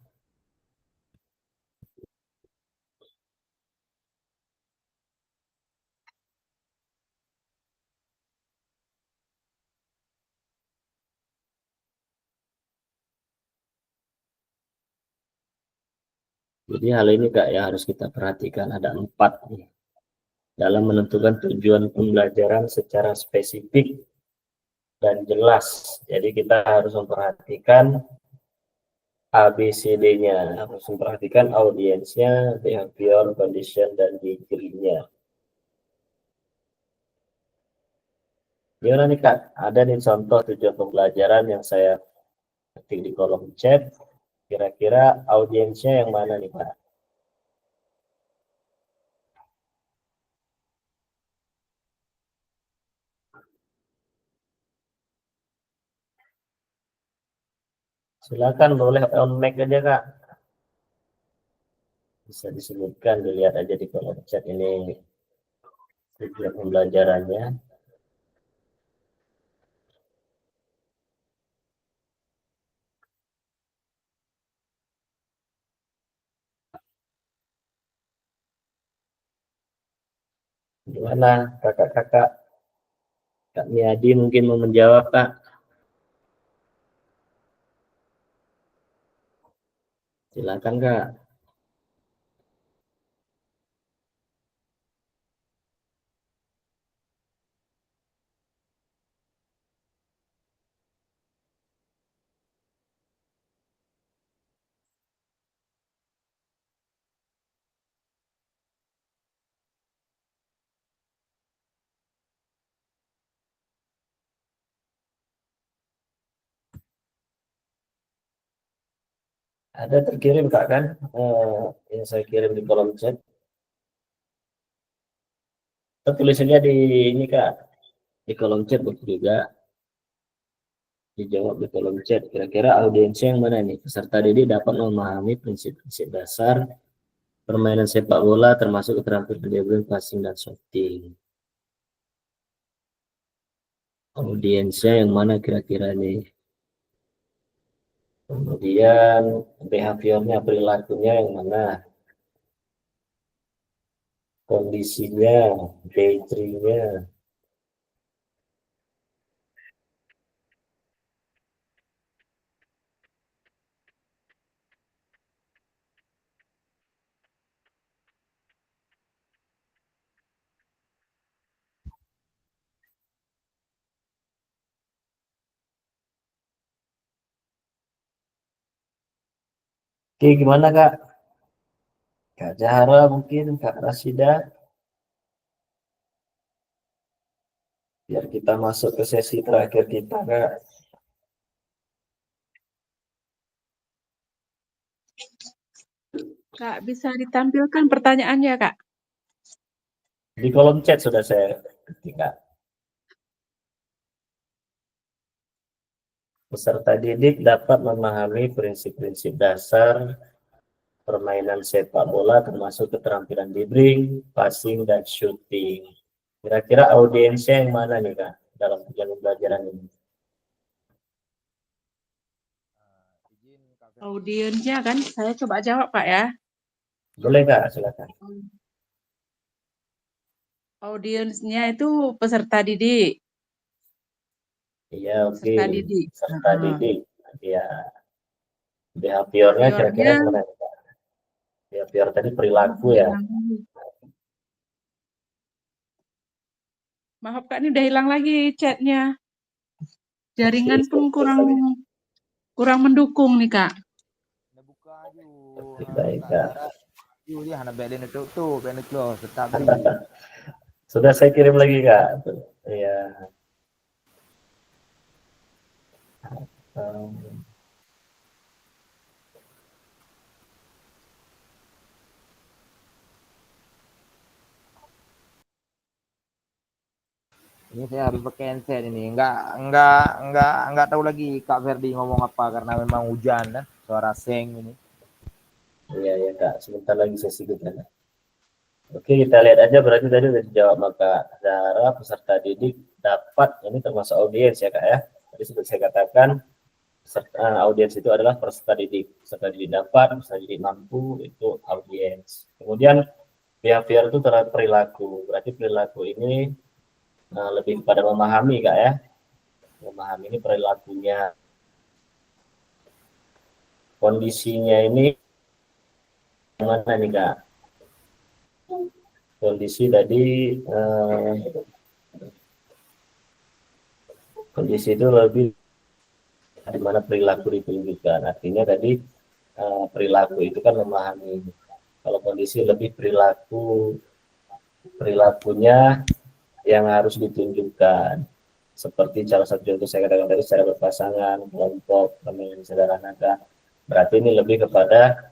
Jadi hal ini Kak yang harus kita perhatikan, ada 4 nih. Dalam menentukan tujuan pembelajaran secara spesifik dan jelas. Jadi kita harus memperhatikan ABCD-nya, harus memperhatikan audiensnya, behavior, condition, dan degree-nya. Gimana nih Kak? Ada nih contoh tujuan pembelajaran yang saya ketik di kolom chat. Kira-kira audiensnya yang mana nih Pak? Silakan, boleh on mic aja Kak. Bisa disebutkan, dilihat aja di kolom chat ini tujuan pembelajarannya. Gimana kakak-kakak? Kak Miadi mungkin mau menjawab Kak. Silakan Kak. Ada terkirim Kak kan? Yang saya kirim di kolom chat. Kita tulisannya di ini Kak, di kolom chat juga. Dijawab di kolom chat. Kira-kira audiensnya yang mana nih? Peserta didik dapat memahami prinsip-prinsip dasar permainan sepak bola termasuk keterampilan dribbling, passing, dan shooting. Audiensnya yang mana kira-kira nih? Kemudian behaviornya, perilakunya yang mana? Kondisinya, daydreamnya. Oke, gimana Kak? Kak Zahra mungkin, Kak Rasida. Biar kita masuk ke sesi terakhir kita Kak. Kak, bisa ditampilkan pertanyaannya, Kak? Di kolom chat sudah saya ketik Kak. Peserta didik dapat memahami prinsip-prinsip dasar permainan sepak bola termasuk keterampilan dribbling, passing, dan shooting. Kira-kira audiensnya yang mana nih Kak dalam tujuan pembelajaran ini? Audiensnya kan, saya coba jawab Kak ya. Boleh Kak, silakan. Audiensnya itu peserta didik. Iya, oke. Peserta didik. Peserta didik. Ya. Behaviornya kira-kira gimana Kak? Behavior tadi perilaku ya. Maaf Kak, ini udah hilang lagi chatnya. Jaringan pun kurang mendukung nih Kak. Baik Kak. tetap Sudah saya kirim lagi Kak. Iya. Ini saya harus pakai handset ini. Enggak tahu lagi Kak Ferdi ngomong apa karena memang hujan kan. Suara seng ini. Iya ya Kak, sebentar lagi sesi kita. Oke, kita lihat aja berarti tadi sudah dijawab maka Zahra peserta didik dapat, ini termasuk audiens ya Kak ya. Tadi sudah saya katakan audiens itu adalah peserta didik. Peserta didik dapat, peserta didik mampu, itu audiens. Kemudian behavior itu terhadap perilaku. Berarti perilaku ini lebih kepada memahami, Kak ya. Memahami ini perilakunya. Kondisinya ini mana nih, Kak? Kondisi tadi kondisi itu lebih di mana perilaku ditunjukkan. Artinya tadi perilaku itu kan memahami. Kalau kondisi lebih perilakunya yang harus ditunjukkan. Seperti salah satu contoh saya katakan tadi secara berpasangan, kelompok, permainan sederhana. Berarti ini lebih kepada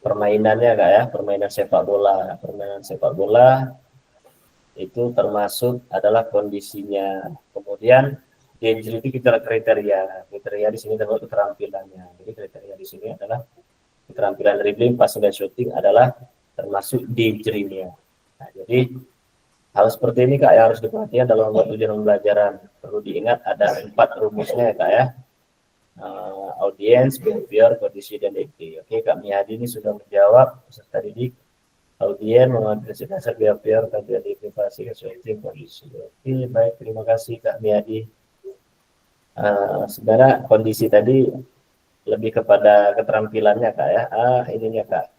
permainannya, Kak ya, permainan sepak bola. Permainan sepak bola itu termasuk adalah kondisinya. Kemudian Dejri itu kita kriteria di sini termasuk keterampilannya. Jadi kriteria di sini adalah keterampilan dribbling, passing dan shooting adalah termasuk Dejri-nya. Nah, jadi hal seperti ini, Kak, yang harus diperhatikan dalam membuat ujian pembelajaran. Perlu diingat ada 4 rumusnya ya, Kak ya. Audiens, behavior, kondisi, dan DG. Oke, Kak Miyadi ini sudah menjawab peserta didik. Audiens mengambil dasar behavior, tampilan privasi, shooting, kondisi. Oke, baik, terima kasih Kak Miyadi. Sebenarnya kondisi tadi lebih kepada keterampilannya, Kak ya. Ininya, Kak.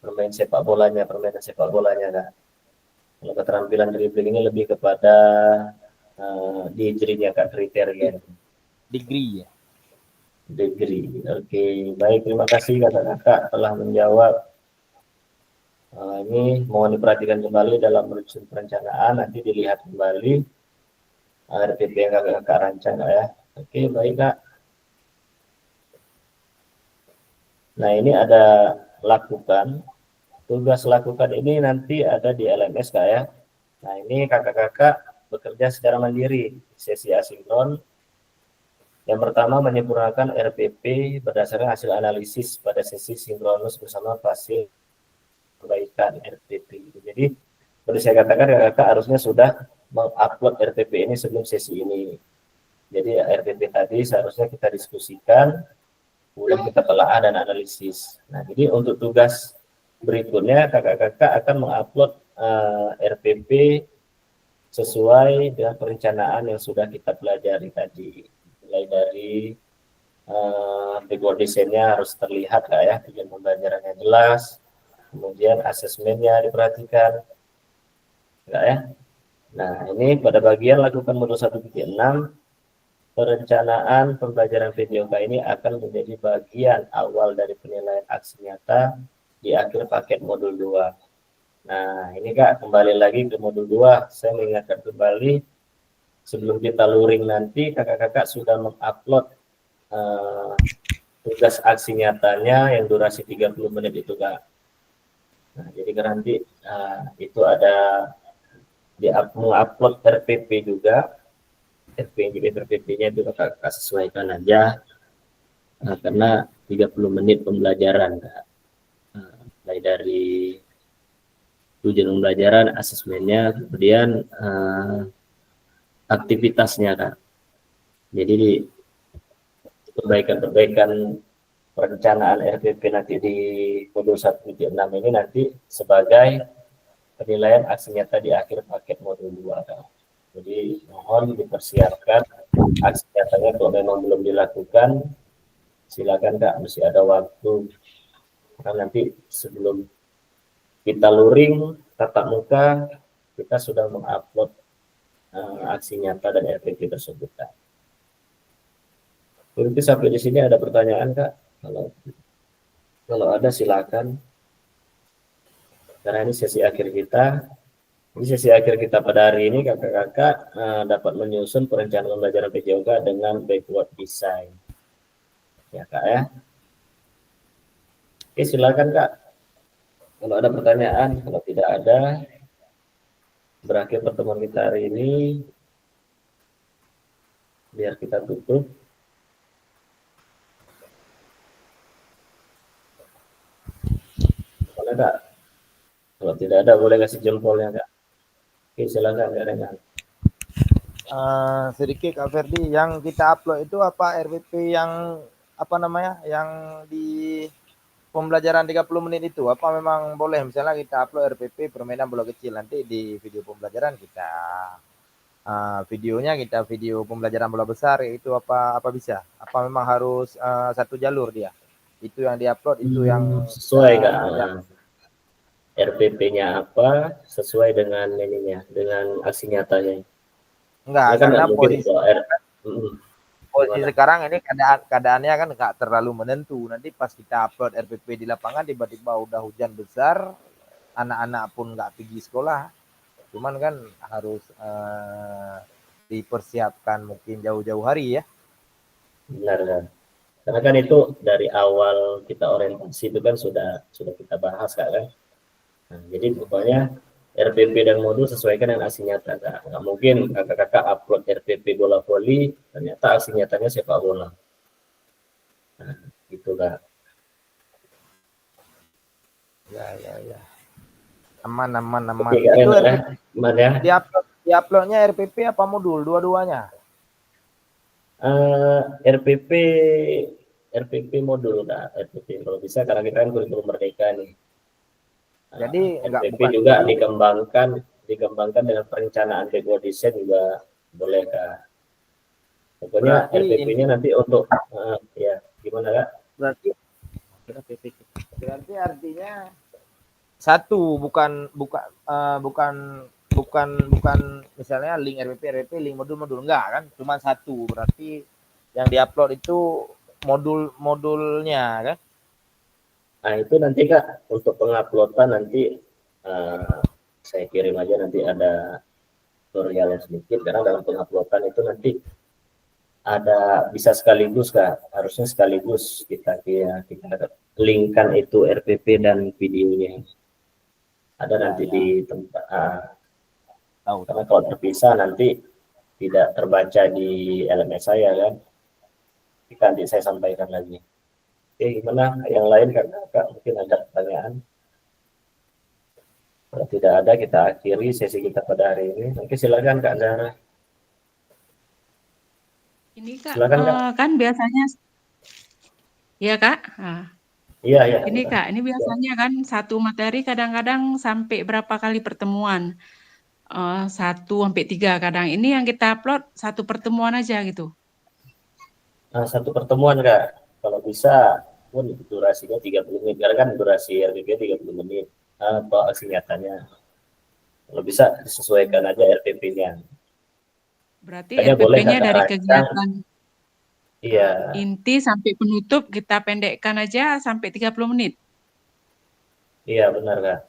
Permainan sepak bolanya, Kak. Kalau keterampilan dribbling ini lebih kepada degree-nya, Kak, kriteria. Degree ya. Degree. Oke, baik, terima kasih kakak-kakak telah menjawab. Ini mohon diperhatikan kembali dalam menyusun perencanaan, nanti dilihat kembali RPP yang kakak-kakak rancang, Kak ya. Oke, baik, Kak. Nah, ini ada lakukan. Tugas lakukan ini nanti ada di LMS, Kak ya. Nah, ini kakak-kakak bekerja secara mandiri, sesi asinkron. Yang pertama, menyempurnakan RPP berdasarkan hasil analisis pada sesi sinkronus bersama fase perbaikan RPP. Jadi, seperti saya katakan, kakak harusnya sudah mengupload RPP ini sebelum sesi ini. Jadi, RPP tadi seharusnya kita diskusikan, kemudian kita telah dan analisis. Nah, jadi untuk tugas berikutnya, kakak-kakak akan mengupload RPP sesuai dengan perencanaan yang sudah kita pelajari tadi. Mulai dari background desainnya harus terlihat, Kak ya, tujuan pembelajarannya jelas, kemudian asesmennya diperhatikan, Kak ya. Nah, ini pada bagian lakukan modul 1.6, perencanaan pembelajaran PJOK ini akan menjadi bagian awal dari penilaian aksi nyata di akhir paket modul 2. Nah, ini Kak, kembali lagi ke modul 2, saya mengingatkan kembali, sebelum kita luring nanti, kakak-kakak sudah mengupload tugas aksi nyatanya yang durasi 30 menit itu, Kak. Nah, jadi nanti itu ada di mengupload RPP juga. RPP-nya itu kakak sesuaikan aja, karena 30 menit pembelajaran, Kak. Mulai dari tujuan pembelajaran, asesmennya, kemudian aktivitasnya, Kak. Jadi perbaikan perencanaan RPP nanti di modul 1.6 ini nanti sebagai penilaian aksi nyata di akhir paket modul 2, Kak. Jadi mohon dipersiapkan aksi nyatanya, kalau memang belum dilakukan silakan, Kak, masih ada waktu. Karena nanti sebelum kita luring tatap muka, kita sudah mengupload aksi nyata dan RPP tersebut, Kak. Mungkin sampai di sini ada pertanyaan, Kak? Kalau ada silakan. Karena ini sesi akhir kita. Ini sesi akhir kita pada hari ini, kakak-kakak dapat menyusun perencanaan pembelajaran PJOK dengan backward design. Ya, Kak ya. Oke, silakan, Kak. Kalau ada pertanyaan, kalau tidak ada, berakhir pertemuan kita hari ini. Biar kita tutup. Boleh, Kak? Kalau tidak ada, boleh kasih jempolnya, Kak. Oke, silakan, Kak. sedikit Kak Ferdi, yang kita upload itu apa RPP yang apa namanya, yang di pembelajaran 30 menit itu, apa memang boleh misalnya kita upload RPP permainan bola kecil, nanti di video pembelajaran kita videonya kita video pembelajaran bola besar, itu apa bisa? Apa memang harus satu jalur dia? Itu yang diupload, itu yang sesuai Kak. RPP-nya apa sesuai dengan ininya, dengan aksi nyatanya. enggak, Ini kan karena mungkin posisi sekarang ini keadaannya kan nggak terlalu menentu. Nanti pas kita upload RPP di lapangan tiba-tiba udah hujan besar, anak-anak pun nggak pergi sekolah. Cuman kan harus dipersiapkan mungkin jauh-jauh hari ya. benar kan. Karena kan itu dari awal kita orientasi itu kan sudah kita bahas kan. Nah, jadi pokoknya RPP dan modul sesuaikan dengan aksi nyata. Nggak mungkin kakak-kakak upload RPP bola voli, ternyata aksi nyatanya sepak bola. Nah, gitu Kak. Ya. Aman. Oke, Itu RPP, ya. Diuploadnya RPP apa modul? Dua-duanya? RPP modul Kak. RPP kalau bisa, karena kita kan kurikulum merdeka nih. Jadi RPP juga dikembangkan dengan perencanaan backward design juga boleh Kak. Pokoknya RPP-nya nanti untuk ya gimana Kak? Berarti artinya satu, bukan misalnya link RPP link modul enggak kan, cuma satu. Berarti yang diupload itu modulnya kan. Nah itu nanti Kak, untuk penguploadan nanti saya kirim aja, nanti ada tutorial sedikit, karena dalam penguploadan itu nanti ada bisa sekaligus Kak, harusnya sekaligus kita linkkan itu RPP dan videonya. Ada nanti di tempat karena kalau terpisah nanti tidak terbaca di LMS saya kan. Nanti saya sampaikan lagi. Oke, gimana yang lain Kak? Mungkin ada pertanyaan? Kalau tidak ada, kita akhiri sesi kita pada hari ini. Oke, silakan Kak Zahra. Ini Kak, Silakan Kak. kan biasanya, ya Kak. Iya. Ini Kak, ini biasanya kan satu materi kadang-kadang sampai berapa kali pertemuan, 1-3 kadang. Ini yang kita upload satu pertemuan aja gitu. Satu pertemuan Kak, kalau bisa pun durasinya 30 menit, karena kan durasi RPP 30 menit atau aksi nyatanya. Kalau bisa disesuaikan aja RPP-nya. Berarti Boleh RPP-nya dari rancang, kegiatan iya. inti sampai penutup kita pendekkan aja sampai 30 menit. Iya benar Kak.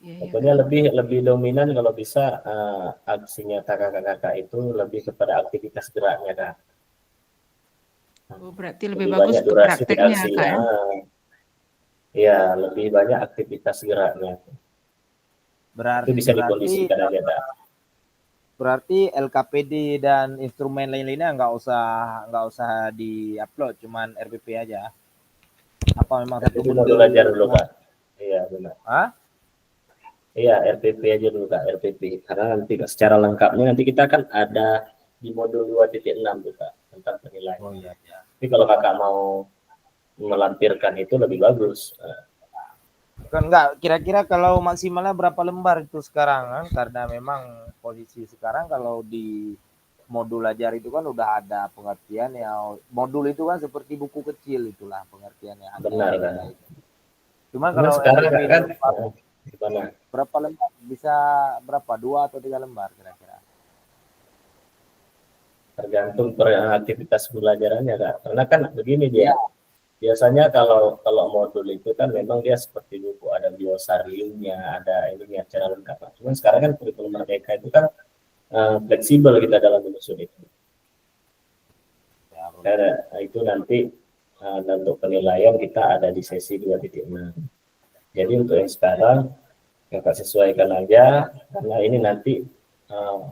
Pokoknya lebih dominan kalau bisa aksi nyata kakak-kakak itu lebih kepada aktivitas geraknya Kak. Berarti lebih bagus banyak untuk durasi di prakteknya aksi. Kak ya? Iya, lebih banyak aktivitas geraknya. Itu bisa dikondisikan aja Kak. Berarti LKPD dan instrumen lain-lainnya nggak usah di-upload, cuman RPP aja. Apa memang satu modul belajar dulu Kak? Iya benar. Iya, RPP aja dulu Kak, RPP. Karena nanti secara lengkapnya nanti kita kan ada di modul 2.6 tuh Kak, tentang penilaian. Oh iya. Tapi kalau Kakak mau melampirkan itu lebih bagus. Kan enggak, kira-kira kalau maksimalnya berapa lembar itu sekarang kan? Karena memang posisi sekarang kalau di modul ajar itu kan udah ada pengertian ya. Modul itu kan seperti buku kecil, itulah pengertiannya. Benar kan. Cuma kalau sekarang kan gimana? Berapa lembar? Bisa berapa? 2 atau 3 lembar kira-kira? Tergantung aktivitas pembelajarannya Kak. Karena kan begini dia. Biasanya kalau modul itu kan memang dia seperti buku, ada biosariumnya, ada ininya secara lengkap. Cuman sekarang kan kurikulum merdeka itu kan fleksibel kita dalam menyusun itu. Karena itu nanti untuk penilaian kita ada di sesi 2.6. Jadi untuk yang sekarang Kakak sesuaikan aja, karena ini nanti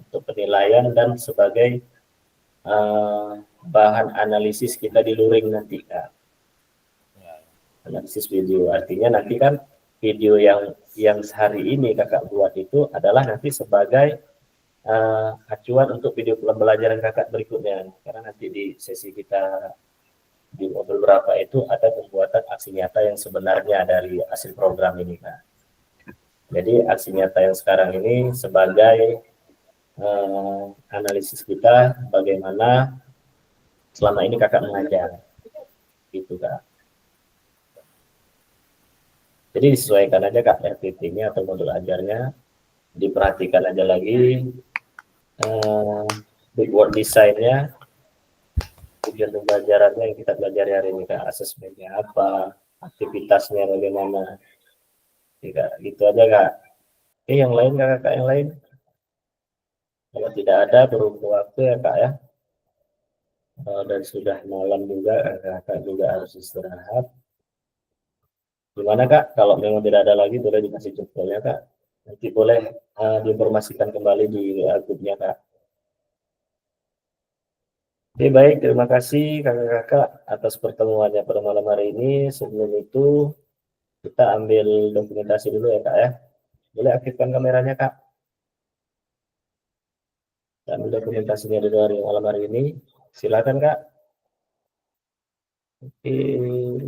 untuk penilaian dan sebagai bahan analisis kita di luring nanti Kak. Analisis video, artinya nanti kan video yang sehari ini Kakak buat itu adalah nanti sebagai acuan untuk video pembelajaran kakak berikutnya, karena nanti di sesi kita di modul berapa itu ada pembuatan aksi nyata yang sebenarnya dari hasil program ini, Kak. Jadi aksi nyata yang sekarang ini sebagai analisis kita bagaimana selama ini kakak mengajar, gitu, Kak. Jadi disesuaikan aja Kak RPT-nya atau modul ajarnya, diperhatikan aja lagi big design-nya, tujuan pembelajarannya yang kita pelajari hari ini, Kak, asesmennya apa, aktivitasnya bagaimana, Kak, gitu aja Kak. Oke, yang lain Kak, yang lain? Kalau tidak ada, berhubung waktu ya Kak ya, dan sudah malam juga, Kakak juga harus istirahat. Gimana Kak, kalau memang tidak ada lagi, boleh dikasih contohnya Kak. Nanti boleh diinformasikan kembali di grupnya Kak. Oke, baik, terima kasih kakak-kakak atas pertemuannya pada malam hari ini. Sebelum itu, kita ambil dokumentasi dulu ya Kak ya. Boleh aktifkan kameranya Kak. Kita ambil dokumentasinya dulu hari malam hari ini. Silakan Kak. Oke,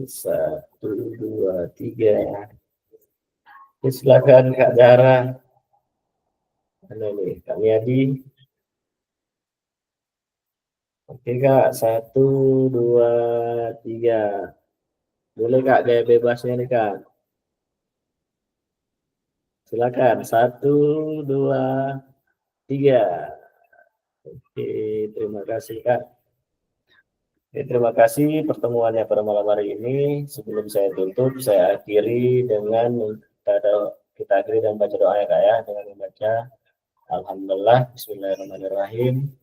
1, 2, 3. Oke, silakan Kak Zahra. Mana ini? Kak Miadi. Oke Kak, 1, 2, 3. Boleh Kak, gaya bebasnya nih Kak. Silakan, 1, 2, 3. Oke, terima kasih Kak. Oke, terima kasih pertemuannya pada malam hari ini. Sebelum saya tutup, saya akhiri dengan kita akhiri dan baca doa ya Kak ya, dengan membaca Alhamdulillah, Bismillahirrahmanirrahim.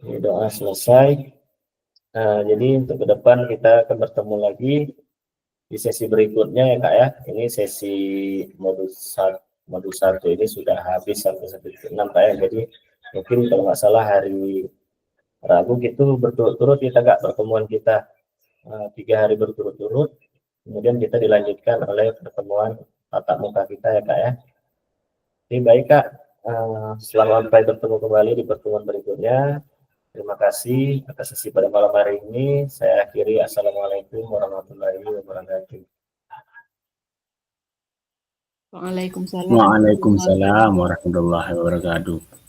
Ini doa selesai. Jadi untuk ke depan kita akan bertemu lagi di sesi berikutnya ya Kak ya. Ini sesi modul 1 ini sudah habis sampai 1.6 Kak ya. Jadi mungkin kalau nggak salah hari Rabu gitu berturut-turut kita Kak pertemuan kita 3 hari berturut-turut. Kemudian kita dilanjutkan oleh pertemuan tatap muka kita ya Kak ya. Oke, baik Kak. Selamat sampai bertemu kembali di pertemuan berikutnya. Terima kasih atas sesi pada malam hari ini. Saya akhiri. Assalamualaikum warahmatullahi wabarakatuh. Waalaikumsalam. Waalaikumsalam warahmatullahi wabarakatuh.